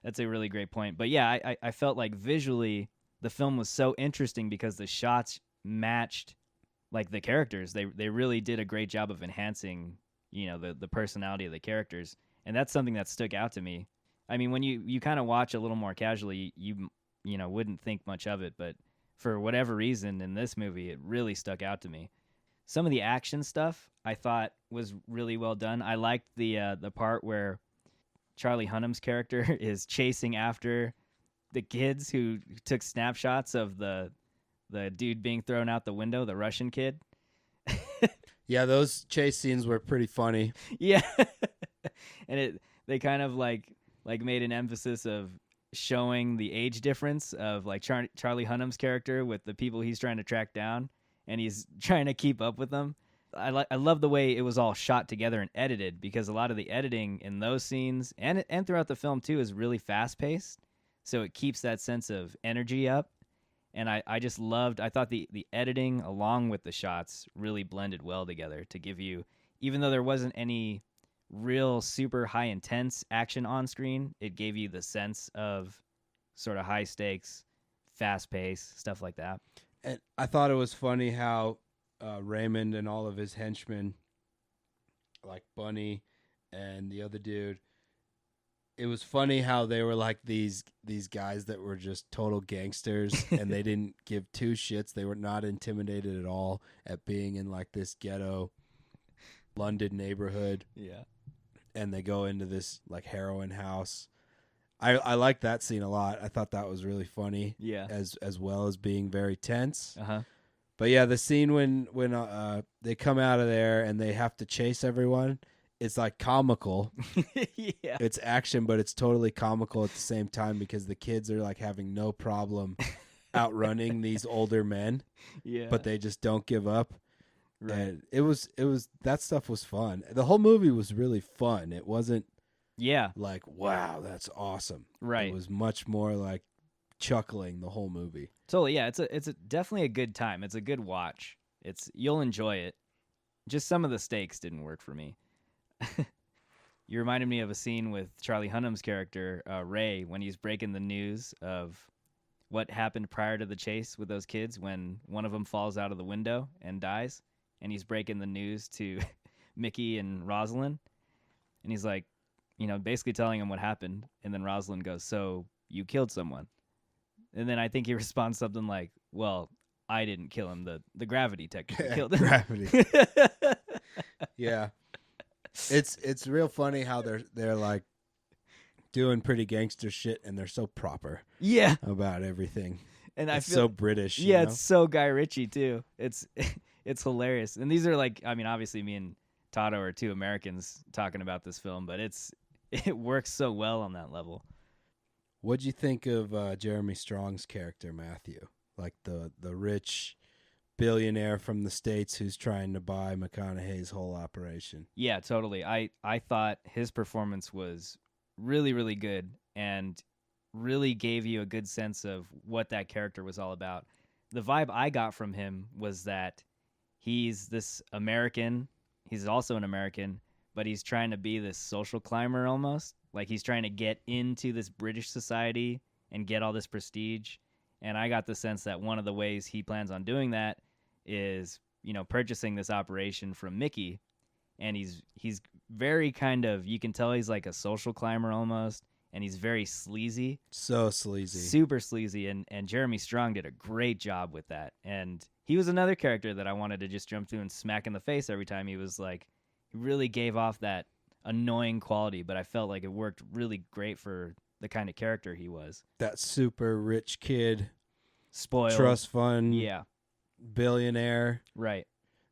That's a really great point. But yeah, I felt like visually the film was so interesting because the shots matched like the characters. They really did a great job of enhancing, the personality of the characters. And that's something that stuck out to me. I mean, when you kind of watch a little more casually, you wouldn't think much of it, but for whatever reason in this movie, it really stuck out to me. Some of the action stuff I thought was really well done. I liked the part where Charlie Hunnam's character is chasing after the kids who took snapshots of the dude being thrown out the window, the Russian kid. Yeah, those chase scenes were pretty funny. Yeah. And they kind of like made an emphasis of showing the age difference of like Charlie Hunnam's character with the people he's trying to track down, and he's trying to keep up with them. I love the way it was all shot together and edited, because a lot of the editing in those scenes and throughout the film too is really fast paced, so it keeps that sense of energy up. And I just loved. I thought the editing along with the shots really blended well together to give you, even though there wasn't any real super high intense action on screen, it gave you the sense of sort of high stakes, fast pace stuff like that. And I thought it was funny how Raymond and all of his henchmen, like Bunny and the other dude, it was funny how they were like these guys that were just total gangsters and they didn't give two shits. They were not intimidated at all at being in like this ghetto London neighborhood. Yeah. And they go into this like heroin house. I like that scene a lot. I thought that was really funny. Yeah. As well as being very tense. Uh-huh. But yeah, the scene when they come out of there and they have to chase everyone, it's like comical. Yeah. It's action, but it's totally comical at the same time because the kids are like having no problem outrunning these older men. Yeah. But they just don't give up. Right. And it was that stuff was fun. The whole movie was really fun. It wasn't like, wow, that's awesome. Right. It was much more like chuckling the whole movie. Totally, yeah. It's definitely a good time. It's a good watch. You'll enjoy it. Just some of the stakes didn't work for me. You reminded me of a scene with Charlie Hunnam's character, Ray, when he's breaking the news of what happened prior to the chase with those kids when one of them falls out of the window and dies, and he's breaking the news to Mickey and Rosalind, and he's like, basically telling him what happened, and then Rosalind goes, "So you killed someone?" And then I think he responds something like, "Well, I didn't kill him. The gravity technically killed him." Gravity. Yeah. It's real funny how they're like doing pretty gangster shit and they're so proper Yeah. about everything. And it's I feel so British. Yeah, you know? it's so Guy Ritchie too. It's hilarious. And these are like, I mean, obviously me and Toddo are two Americans talking about this film, but it works so well on that level. What'd you think of Jeremy Strong's character, Matthew? Like the rich billionaire from the States who's trying to buy McConaughey's whole operation. Yeah, totally. I thought his performance was really, really good and really gave you a good sense of what that character was all about. The vibe I got from him was that he's this American. He's also an American, but he's trying to be this social climber almost. Like he's trying to get into this British society and get all this prestige. And I got the sense that one of the ways he plans on doing that is, purchasing this operation from Mickey. And he's very kind of, you can tell he's like a social climber almost, and he's very sleazy. So sleazy. Super sleazy. And Jeremy Strong did a great job with that. And he was another character that I wanted to just jump to and smack in the face every time. He was like, he really gave off that annoying quality, but I felt like it worked really great for the kind of character he was. That super rich kid. Spoiled. Trust fund. Yeah. Billionaire. Right.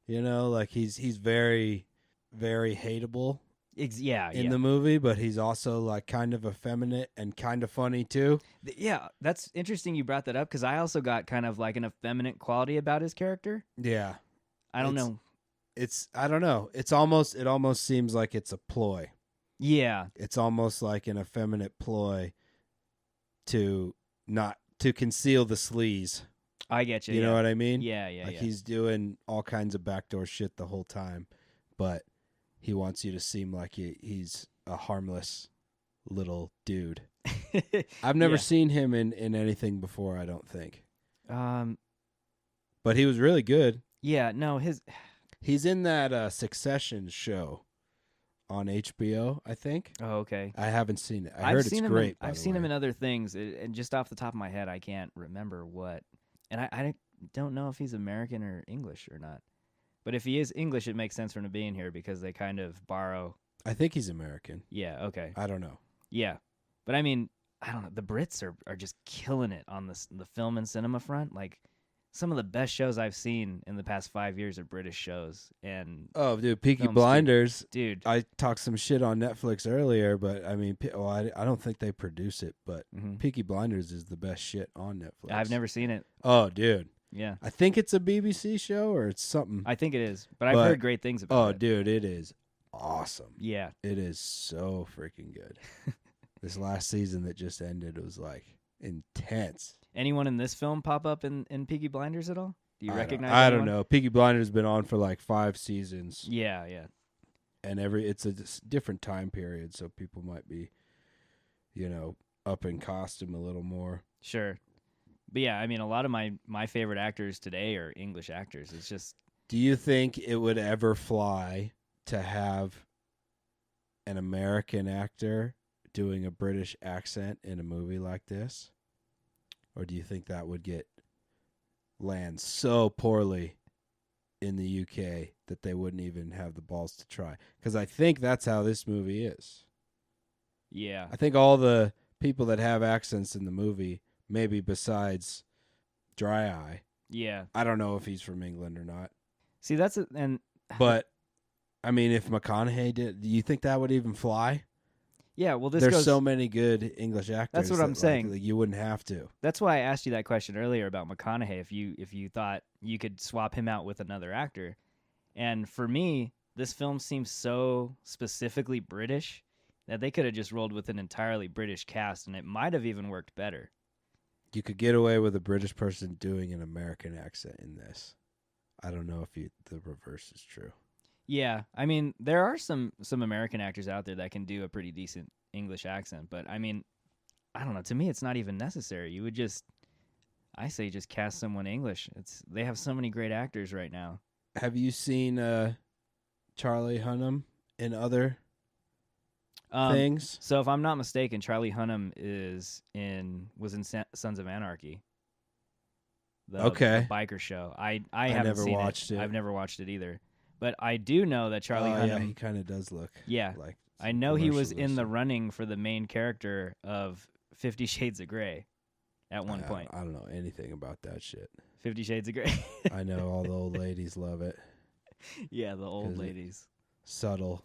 Like he's very, very hateable in the movie, but he's also like kind of effeminate and kind of funny too. Yeah, that's interesting you brought that up because I also got kind of like an effeminate quality about his character. Yeah. I don't know. I don't know. It almost seems like it's a ploy. Yeah. It's almost like an effeminate ploy to conceal the sleaze. I get you. You know what I mean? Yeah. Like he's doing all kinds of backdoor shit the whole time, but he wants you to seem like he's a harmless little dude. I've never seen him in anything before, I don't think. But he was really good. Yeah, no, he's in that Succession show on HBO, I think. Oh, okay. I haven't seen it. I heard it's great. I've seen him in other things, and just off the top of my head, I can't remember what. And I don't know if he's American or English or not. But if he is English, it makes sense for him to be in here because they kind of borrow. I think he's American. Yeah, okay. I don't know. Yeah. But I mean, I don't know. The Brits are just killing it on the film and cinema front. Like, some of the best shows I've seen in the past 5 years are British shows. And oh, dude, Peaky Blinders. Dude. I talked some shit on Netflix earlier, but I mean, I don't think they produce it, but Peaky Blinders is the best shit on Netflix. I've never seen it. Oh, dude. Yeah. I think it's a BBC show or it's something. I think it is, but I've But- heard great things about Oh, it. dude, it is awesome. Yeah. It is so freaking good. This last season that just ended was like intense. Anyone in this film pop up in Peaky Blinders at all? Do you recognize? I don't anyone? know. Peaky Blinders been on for like 5 seasons, Yeah, yeah. and it's a different time period, so people might be, up in costume a little more. Sure. But yeah, I mean, a lot of my favorite actors today are English actors. It's just Do you think it would ever fly to have an American actor doing a British accent in a movie like this? Or do you think that would land so poorly in the UK that they wouldn't even have the balls to try? Because I think that's how this movie is. yeah. I think all the people that have accents in the movie, maybe besides Dry Eye, Yeah. I don't know if he's from England or not. See, that's it. And But, I mean, if McConaughey did, do you think that would even fly? yeah, well, this There's goes. so many good English actors. That's what I'm that, saying. Like, you wouldn't have to. That's why I asked you that question earlier about McConaughey. If you thought you could swap him out with another actor, and for me, this film seems so specifically British that they could have just rolled with an entirely British cast, and it might have even worked better. You could get away with a British person doing an American accent in this. I don't know if the reverse is true. Yeah, I mean, there are some American actors out there that can do a pretty decent English accent, but I mean, I don't know. To me, it's not even necessary. You would I say just cast someone English. They have so many great actors right now. Have you seen Charlie Hunnam in other things? So if I'm not mistaken, Charlie Hunnam was in Sons of Anarchy. The biker show. I haven't never seen watched it. I've never watched it either. But I do know that Charlie Hunnam. Yeah, he kind of does look. Yeah, like I know he was in the commercials. running for the main character of 50 Shades of Grey at one point. I don't know anything about that shit. 50 Shades of Grey. I know all the old ladies love it. Yeah, the old 'Cause ladies. Subtle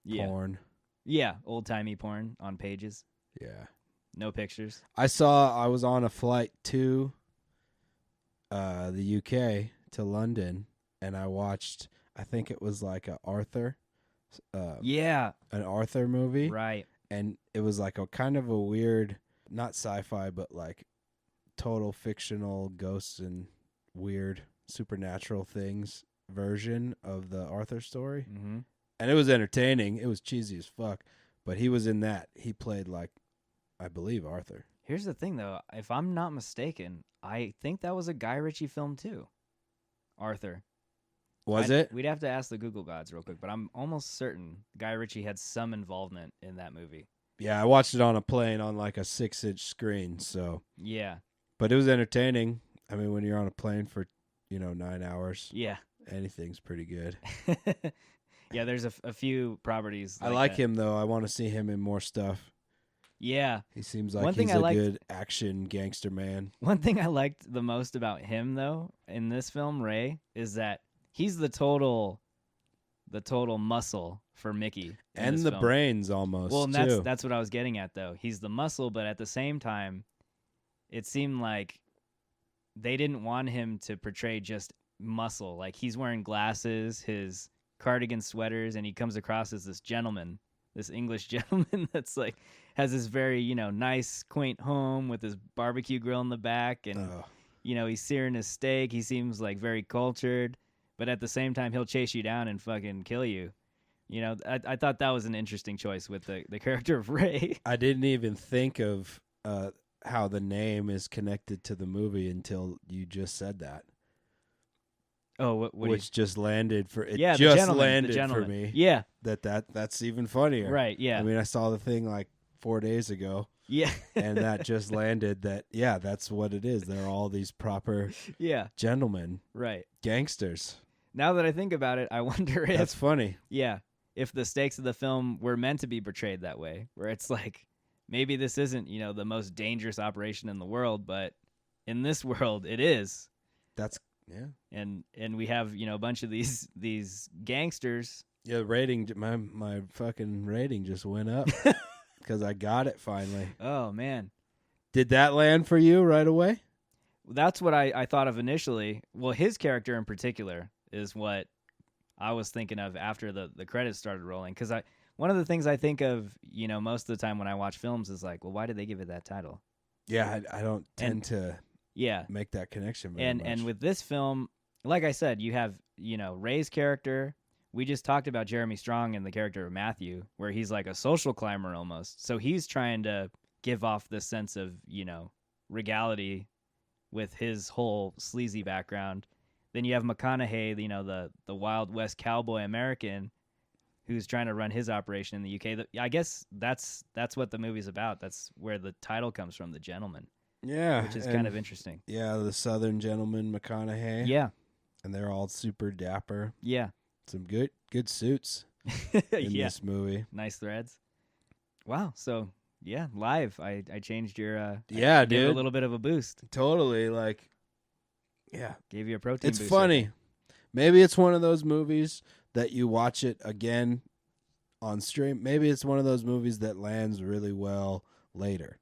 Yeah. porn. Yeah, old-timey porn on pages. Yeah. No pictures. I was on a flight to the UK to London, and I watched, I think it was like an Arthur movie. Right. And it was like a kind of a weird, not sci-fi, but like total fictional ghosts and weird supernatural things version of the Arthur story. Mm-hmm. And it was entertaining. It was cheesy as fuck. But he was in that. He played like, I believe, Arthur. Here's the thing, though. If I'm not mistaken, I think that was a Guy Ritchie film, too. Arthur. Was it? We'd have to ask the Google gods real quick, but I'm almost certain Guy Ritchie had some involvement in that movie. Yeah, I watched it on a plane on like a 6-inch screen. So, Yeah. but it was entertaining. I mean, when you're on a plane for 9 hours, Yeah. anything's pretty good. Yeah, there's a few properties. I like that. him though. I want to see him in more stuff. Yeah. He seems One like thing he's I a liked- good action gangster man. One thing I liked the most about him, though, in this film, Ray, is that he's the total muscle for Mickey. in And this the film. brains almost. Well, and too. that's what I was getting at, though. He's the muscle, but at the same time, it seemed like they didn't want him to portray just muscle. Like, he's wearing glasses, his cardigan sweaters, and he comes across as this gentleman, this English gentleman that's like has this very nice, quaint home with his barbecue grill in the back, and Oh. he's searing his steak. He seems like very cultured, but at the same time, he'll chase you down and fucking kill you. I thought that was an interesting choice with the character of Ray. I didn't even think of how the name is connected to the movie until you just said that. Oh, what Which just landed for it. Yeah, the just gentleman, landed the for gentleman. me. Yeah, That's even funnier. right. Yeah, I mean, I saw the thing like 4 days ago, yeah, and that just landed. That's what it is. They're all these proper yeah. gentlemen, Right. gangsters. Now that I think about it, I wonder if That's funny. if the stakes of the film were meant to be portrayed that way, where it's like maybe this isn't the most dangerous operation in the world, but in this world it is. That's yeah. And we have a bunch of these gangsters. Yeah, rating. My fucking rating just went up because I got it finally. Oh man. Did that land for you right away? That's what I thought of initially. Well, his character in particular is what I was thinking of after the credits started rolling. Because one of the things I think of, most of the time when I watch films is like, well, why did they give it that title? Yeah, I don't tend to Yeah. make that connection very much. And with this film, like I said, you have, Ray's character. We just talked about Jeremy Strong and the character of Matthew, where he's like a social climber almost. So he's trying to give off this sense of, regality with his whole sleazy background. Then you have McConaughey, the Wild West cowboy American, who's trying to run his operation in the UK. I guess that's what the movie's about. That's where the title comes from, The Gentleman. Yeah, which is kind of interesting. Yeah, the Southern Gentleman McConaughey. Yeah, and they're all super dapper. Yeah, some good suits in this movie. Nice threads. Wow. So yeah, live. I changed your yeah, gave dude, it a little bit of a boost. Totally, gave you a protein. It's boost funny. Maybe it's one of those movies that you watch it again on stream. Maybe it's one of those movies that lands really well later.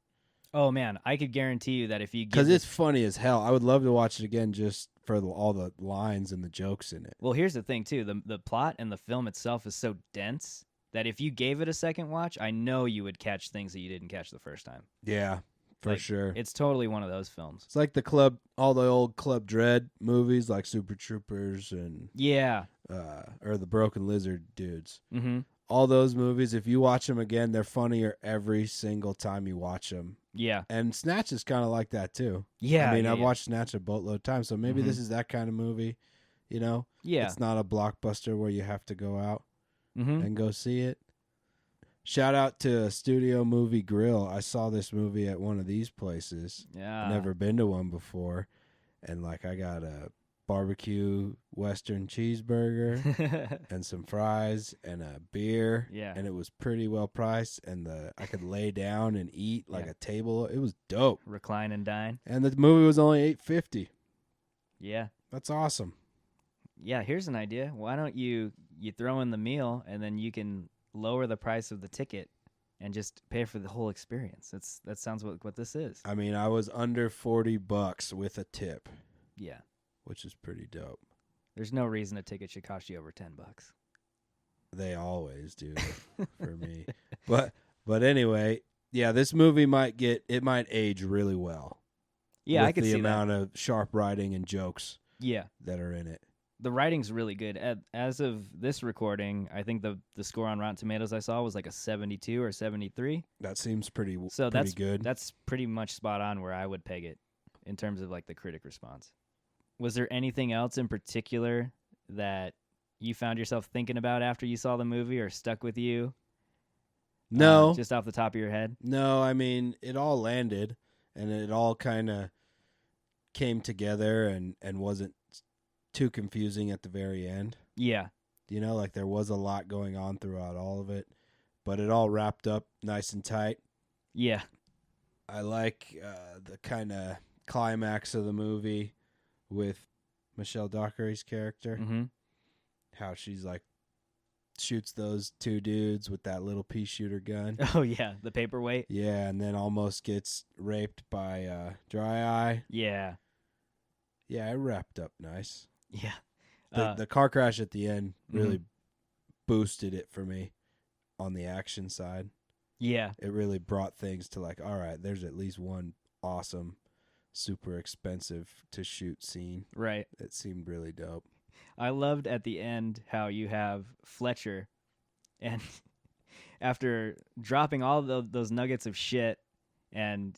Oh man, I could guarantee you that if you because it's funny as hell. I would love to watch it again just for all the lines and the jokes in it. Well, here's the thing too: the plot and the film itself is so dense that if you gave it a second watch, I know you would catch things that you didn't catch the first time. Yeah, for sure. It's totally one of those films. It's like all the old Club Dread movies, like Super Troopers and or the Broken Lizard dudes. Mm-hmm. All those movies, if you watch them again, they're funnier every single time you watch them. Yeah. And Snatch is kind of like that, too. Yeah. I mean, I've watched Snatch a boatload of times, so maybe this is that kind of movie, Yeah. It's not a blockbuster where you have to go out and go see it. Shout out to Studio Movie Grill. I saw this movie at one of these places. Yeah. I've never been to one before. And, I got a barbecue Western cheeseburger and some fries and a beer. Yeah. And it was pretty well priced. And I could lay down and eat a table. It was dope. Recline and dine. And the movie was only $8.50. Yeah. That's awesome. Yeah, here's an idea. Why don't you throw in the meal and then you can lower the price of the ticket and just pay for the whole experience. That sounds what this is. I mean, I was under $40 with a tip. Yeah. Which is pretty dope. There's no reason a ticket should cost you over $10. They always do for me. But anyway, yeah, this movie might age really well. Yeah, with I could see the amount of sharp writing and jokes. Yeah, that are in it. The writing's really good. As of this recording, I think the score on Rotten Tomatoes I saw was like a 72 or 73. That seems pretty that's good. That's pretty much spot on where I would peg it in terms of the critic response. Was there anything else in particular that you found yourself thinking about after you saw the movie or stuck with you? No. Just off the top of your head? No, I mean, it all landed and it all kind of came together and wasn't too confusing at the very end. Yeah. There was a lot going on throughout all of it, but it all wrapped up nice and tight. Yeah. I like the kind of climax of the movie with Michelle Dockery's character. Mm-hmm. How she's shoots those two dudes with that little pea shooter gun. Oh, yeah. The paperweight. Yeah, and then almost gets raped by Dry Eye. Yeah. Yeah, it wrapped up nice. Yeah. The car crash at the end really boosted it for me on the action side. Yeah. It really brought things to all right, there's at least one awesome, super expensive to shoot scene. Right. It seemed really dope. I loved at the end how you have Fletcher, and after dropping all those nuggets of shit and,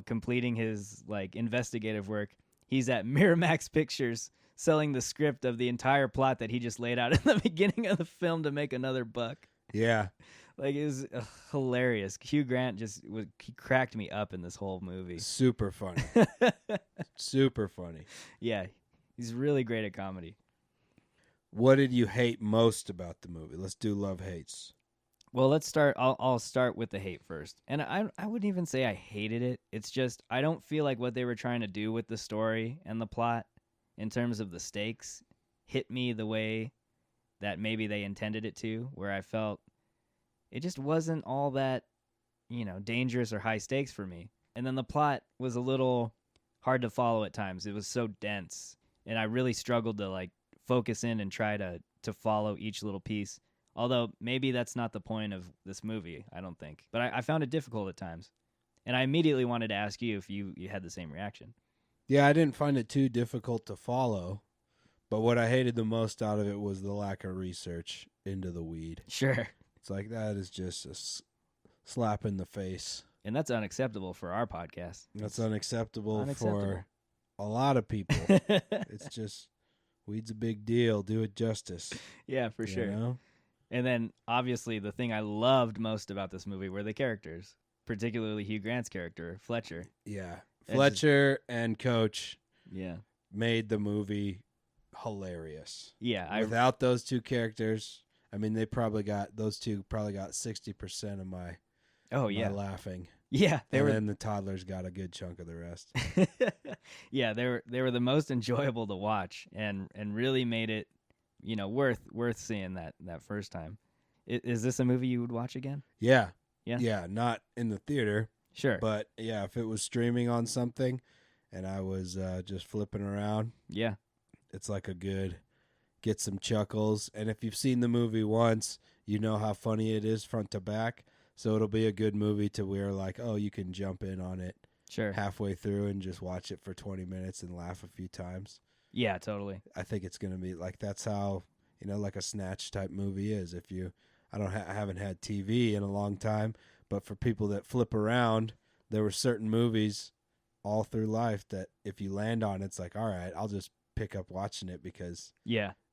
completing his, investigative work, he's at Miramax Pictures selling the script of the entire plot that he just laid out in the beginning of the film to make another buck. Yeah. It was hilarious. Hugh Grant he cracked me up in this whole movie. Super funny. Super funny. Yeah, he's really great at comedy. What did you hate most about the movie? Let's do love hates. Well, let's start. I'll start with the hate first. And I wouldn't even say I hated it. It's just I don't feel like what they were trying to do with the story and the plot in terms of the stakes hit me the way that maybe they intended it to, where I felt it just wasn't all that, dangerous or high stakes for me. And then the plot was a little hard to follow at times. It was so dense, and I really struggled to like focus in and try to follow each little piece. Although maybe that's not the point of this movie, I don't think. But I found it difficult at times. And I immediately wanted to ask you if you had the same reaction. Yeah, I didn't find it too difficult to follow, but what I hated the most out of it was the lack of research into the weed. Sure. It's like that is just a slap in the face. And that's unacceptable for our podcast. That's unacceptable unacceptable. for a lot of people. It's just, weed's a big deal. Do it justice. Yeah, for sure. You know? And then, obviously, the thing I loved most about this movie were the characters, particularly Hugh Grant's character, Fletcher. Yeah. That's Fletcher and Coach Yeah. made the movie hilarious. Yeah. Without those two characters, I mean, those two probably got 60% of my laughing. Yeah. Then the toddlers got a good chunk of the rest. Yeah, they were the most enjoyable to watch and really made it, worth seeing that first time. Is this a movie you would watch again? Yeah. Yeah? Yeah, not in the theater. Sure. But, yeah, if it was streaming on something and I was just flipping around, yeah. it's like get some chuckles. And if you've seen the movie once, you know how funny it is front to back. So it'll be a good movie to where, like, oh, you can jump in on it Sure. halfway through and just watch it for 20 minutes and laugh a few times. Yeah, totally. I think it's going to be like that's how, like a Snatch type movie is. I haven't had TV in a long time, but for people that flip around, there were certain movies all through life that if you land on, it's like, all right, I'll just pick up watching it because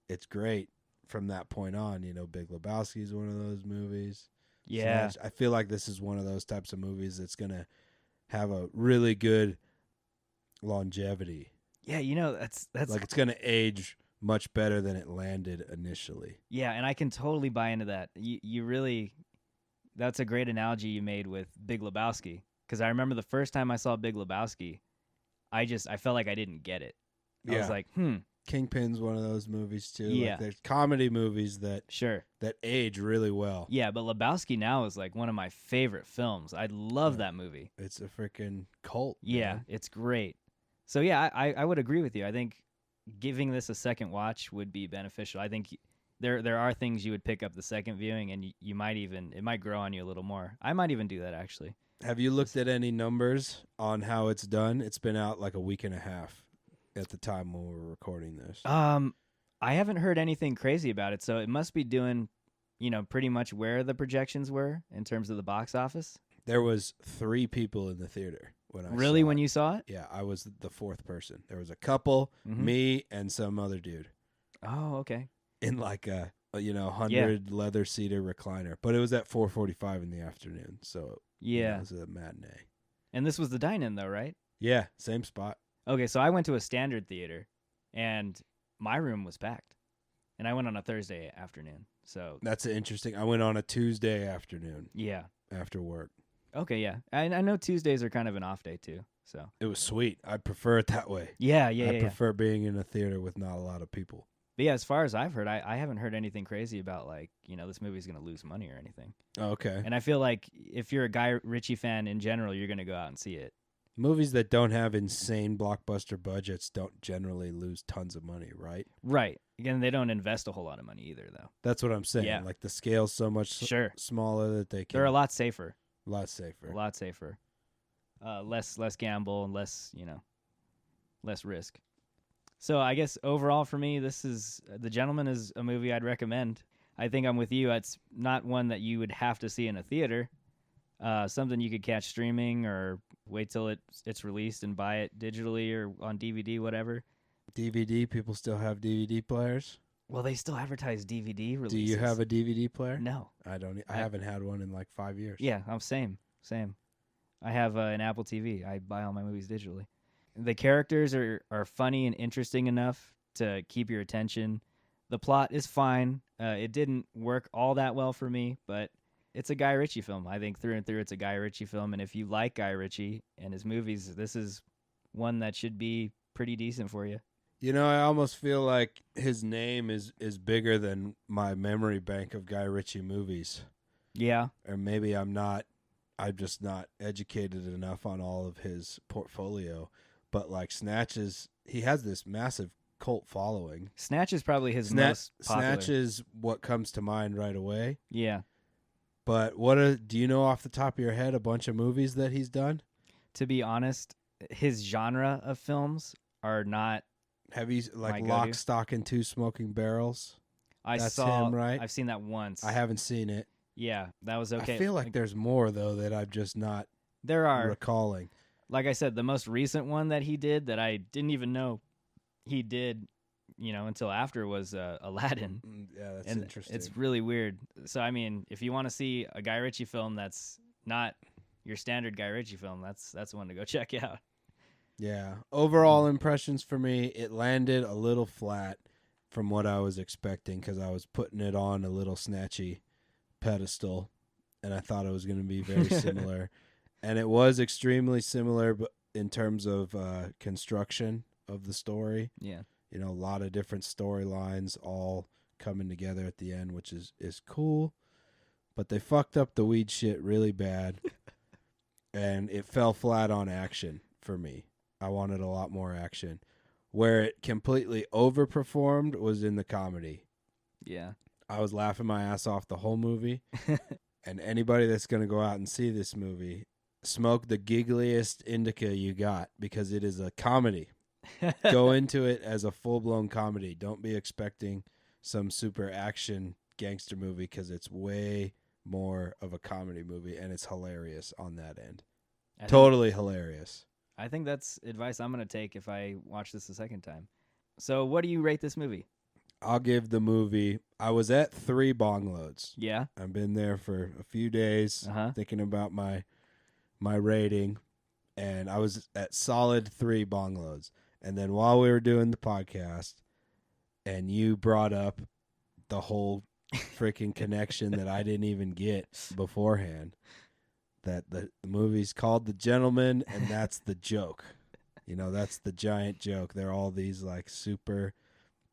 it's great from that point on. Big Lebowski is one of those movies. Yeah. Snatch, I feel like this is one of those types of movies that's going to have a really good longevity. Yeah, that's like it's going to age much better than it landed initially. Yeah, and I can totally buy into that. You really, that's a great analogy you made with Big Lebowski. Because I remember the first time I saw Big Lebowski, I felt like I didn't get it. I was like, Kingpin's one of those movies too. Yeah. Like there's comedy movies that age really well. Yeah, but Lebowski now is like one of my favorite films. I love that movie. It's a freaking cult. Yeah, man. it's great. So yeah, I would agree with you. I think giving this a second watch would be beneficial. I think there are things you would pick up the second viewing, and it might grow on you a little more. I might even do that actually. Have you looked at any numbers on how it's done? It's been out like a week and a half at the time when we're recording this. I haven't heard anything crazy about it, so it must be doing, pretty much where the projections were in terms of the box office. There was 3 people in the theater when I really saw when it. you saw it. Yeah, I was the 4th person. There was a couple, me, and some other dude Oh, okay. in like a 100 leather seater recliner. But it was at 4:45 in the afternoon, so Yeah. it was a matinee. And this was the dine-in though, right? Yeah, same spot. Okay, so I went to a standard theater, and my room was packed, and I went on a Thursday afternoon. So That's interesting. I went on a Tuesday afternoon yeah. after work. Okay, yeah. I know Tuesdays are kind of an off day too. So It was sweet. I prefer it that way. yeah. I prefer being in a theater with not a lot of people. But yeah, as far as I've heard, I haven't heard anything crazy about like, this movie's going to lose money or anything. Okay. And I feel like if you're a Guy Ritchie fan in general, you're going to go out and see it. Movies that don't have insane blockbuster budgets don't generally lose tons of money, right? Right. Again, they don't invest a whole lot of money either, though. That's what I'm saying. Yeah. Like the scale's so much smaller that they can. They're a lot safer. A lot safer. A lot safer. Less gamble and less, less risk. So I guess overall for me, The Gentleman is a movie I'd recommend. I think I'm with you. It's not one that you would have to see in a theater. Something you could catch streaming or wait till it's released and buy it digitally or on DVD, whatever. DVD, people still have DVD players? Well, they still advertise DVD releases. Do you have a DVD player? No. I don't. I haven't had one in like 5 years. Yeah, I'm same. I have an Apple TV. I buy all my movies digitally. The characters are funny and interesting enough to keep your attention. The plot is fine. It didn't work all that well for me, but it's a Guy Ritchie film. I think through and through it's a Guy Ritchie film, and if you like Guy Ritchie and his movies, this is one that should be pretty decent for you. I almost feel like his name is bigger than my memory bank of Guy Ritchie movies. Yeah. Or maybe I'm just not educated enough on all of his portfolio. but like Snatch he has this massive cult following. Snatch is probably his most popular. Snatch is what comes to mind right away. Yeah. But do you know off the top of your head a bunch of movies that he's done? To be honest, his genre of films are not. Have you like My Lock, go-to. Stock, and Two Smoking Barrels? That's saw him, right? I've seen that once. I haven't seen it. Yeah, that was okay. I feel like there's more though that I'm just not there are. recalling. Like I said, the most recent one that he did that I didn't even know he did, until after was Aladdin. Yeah, that's And interesting. it's really weird. So I mean, if you want to see a Guy Ritchie film that's not your standard Guy Ritchie film, that's one to go check out. Yeah. Overall impressions for me, it landed a little flat from what I was expecting because I was putting it on a little snatchy pedestal, and I thought it was going to be very similar. And it was extremely similar, but in terms of construction of the story. Yeah. A lot of different storylines all coming together at the end, which is cool. But they fucked up the weed shit really bad, and it fell flat on action for me. I wanted a lot more action. Where it completely overperformed was in the comedy. Yeah. I was laughing my ass off the whole movie. And anybody that's going to go out and see this movie, smoke the giggliest indica you got because it is a comedy. Go into it as a full-blown comedy. Don't be expecting some super action gangster movie because it's way more of a comedy movie, and it's hilarious on that end. Totally hilarious. I think that's advice I'm going to take if I watch this a second time. So what do you rate this movie? I'll give the movie, I was at 3 bong loads. Yeah. I've been there for a few days thinking about my rating, and I was at solid 3 bong loads. And then while we were doing the podcast, and you brought up the whole freaking connection that I didn't even get beforehand, that the movie's called The Gentleman, and that's the joke. That's the giant joke. They're all these like super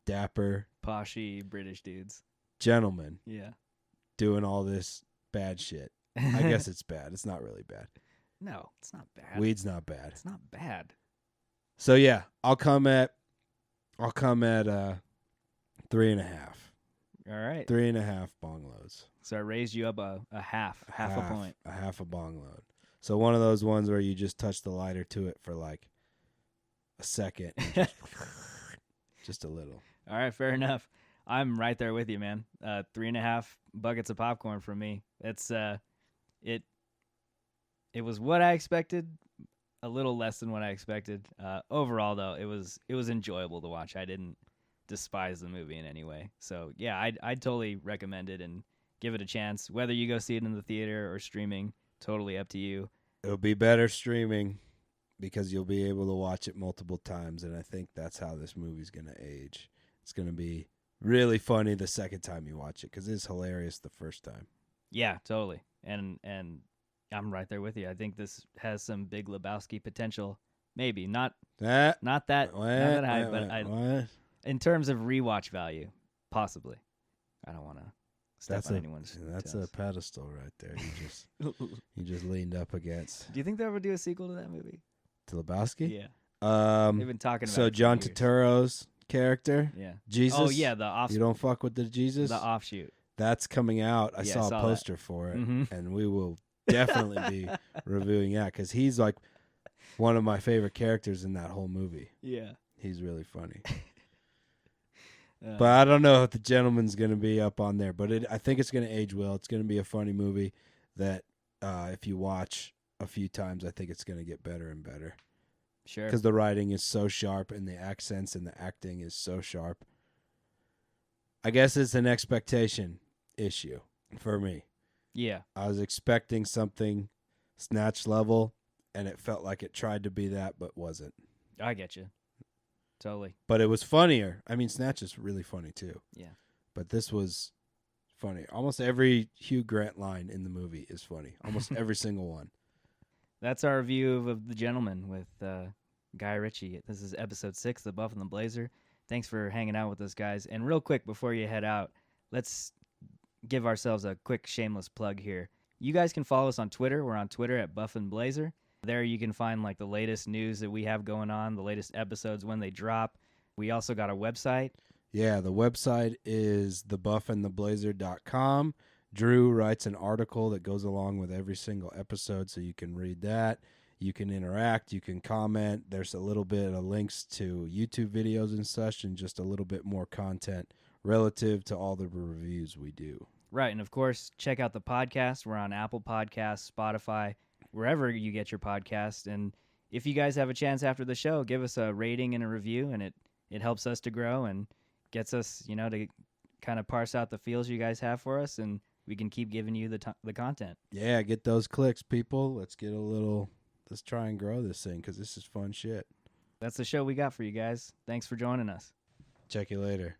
dapper, poshy British dudes. Gentlemen. Yeah. Doing all this bad shit. I guess it's bad. It's not really bad. No, it's not bad. Weed's not bad. It's not bad. So yeah, I'll come at 3.5. All right. 3.5 bong loads. So I raised you up a half a point. A half a bong load. So one of those ones where you just touch the lighter to it for like a second. And just a little. All right, fair enough. I'm right there with you, man. 3.5 buckets of popcorn from me. It's it was what I expected, a little less than what I expected. Overall, though, it was enjoyable to watch. I didn't despise the movie in any way. So yeah, I'd totally recommend it and give it a chance. Whether you go see it in the theater or streaming, totally up to you. It'll be better streaming because you'll be able to watch it multiple times, and I think that's how this movie's going to age. It's going to be really funny the second time you watch it because it's hilarious the first time. Yeah, totally. And I'm right there with you. I think this has some Big Lebowski potential. Maybe not that high, but in terms of rewatch value, possibly. I don't want to step on anyone's That's toes. a pedestal right there. You just leaned up against. Do you think they'll ever do a sequel to that movie? To Lebowski? Yeah. They've been talking about it for John years. Turturro's character? Yeah. Jesus? Oh, yeah, the offshoot. You don't fuck with the Jesus? The offshoot. That's coming out. I Yeah, saw I a saw poster for it, Mhm. and we will definitely be reviewing that because he's like one of my favorite characters in that whole movie. Yeah. He's really funny. But I don't know if The Gentleman's going to be up on there, but I think it's going to age well. It's going to be a funny movie that if you watch a few times, I think it's going to get better and better. Sure. Because the writing is so sharp and the accents and the acting is so sharp. I guess it's an expectation issue for me. Yeah. I was expecting something Snatch level, and it felt like it tried to be that, but wasn't. I get you. Totally. But it was funnier. I mean, Snatch is really funny, too. Yeah. But this was funny. Almost every Hugh Grant line in the movie is funny. Almost every single one. That's our review of The Gentleman with Guy Ritchie. This is episode 6, The Buff and the Blazer. Thanks for hanging out with us, guys. And real quick, before you head out, let's give ourselves a quick shameless plug here. You guys can follow us on Twitter. We're on Twitter at Buff and Blazer. There you can find like the latest news that we have going on, the latest episodes when they drop. We also got our website. Yeah, the website is thebuffandtheblazer.com. Drew writes an article that goes along with every single episode, so you can read that. You can interact. You can comment. There's a little bit of links to YouTube videos and such, and just a little bit more content relative to all the reviews we do. Right, and of course, check out the podcast. We're on Apple Podcasts, Spotify, wherever you get your podcast. And if you guys have a chance after the show, give us a rating and a review, and it helps us to grow and gets us, to kind of parse out the feels you guys have for us, and we can keep giving you the content. Yeah, get those clicks, people. Let's try and grow this thing, because this is fun shit. That's the show we got for you guys. Thanks for joining us. Check you later.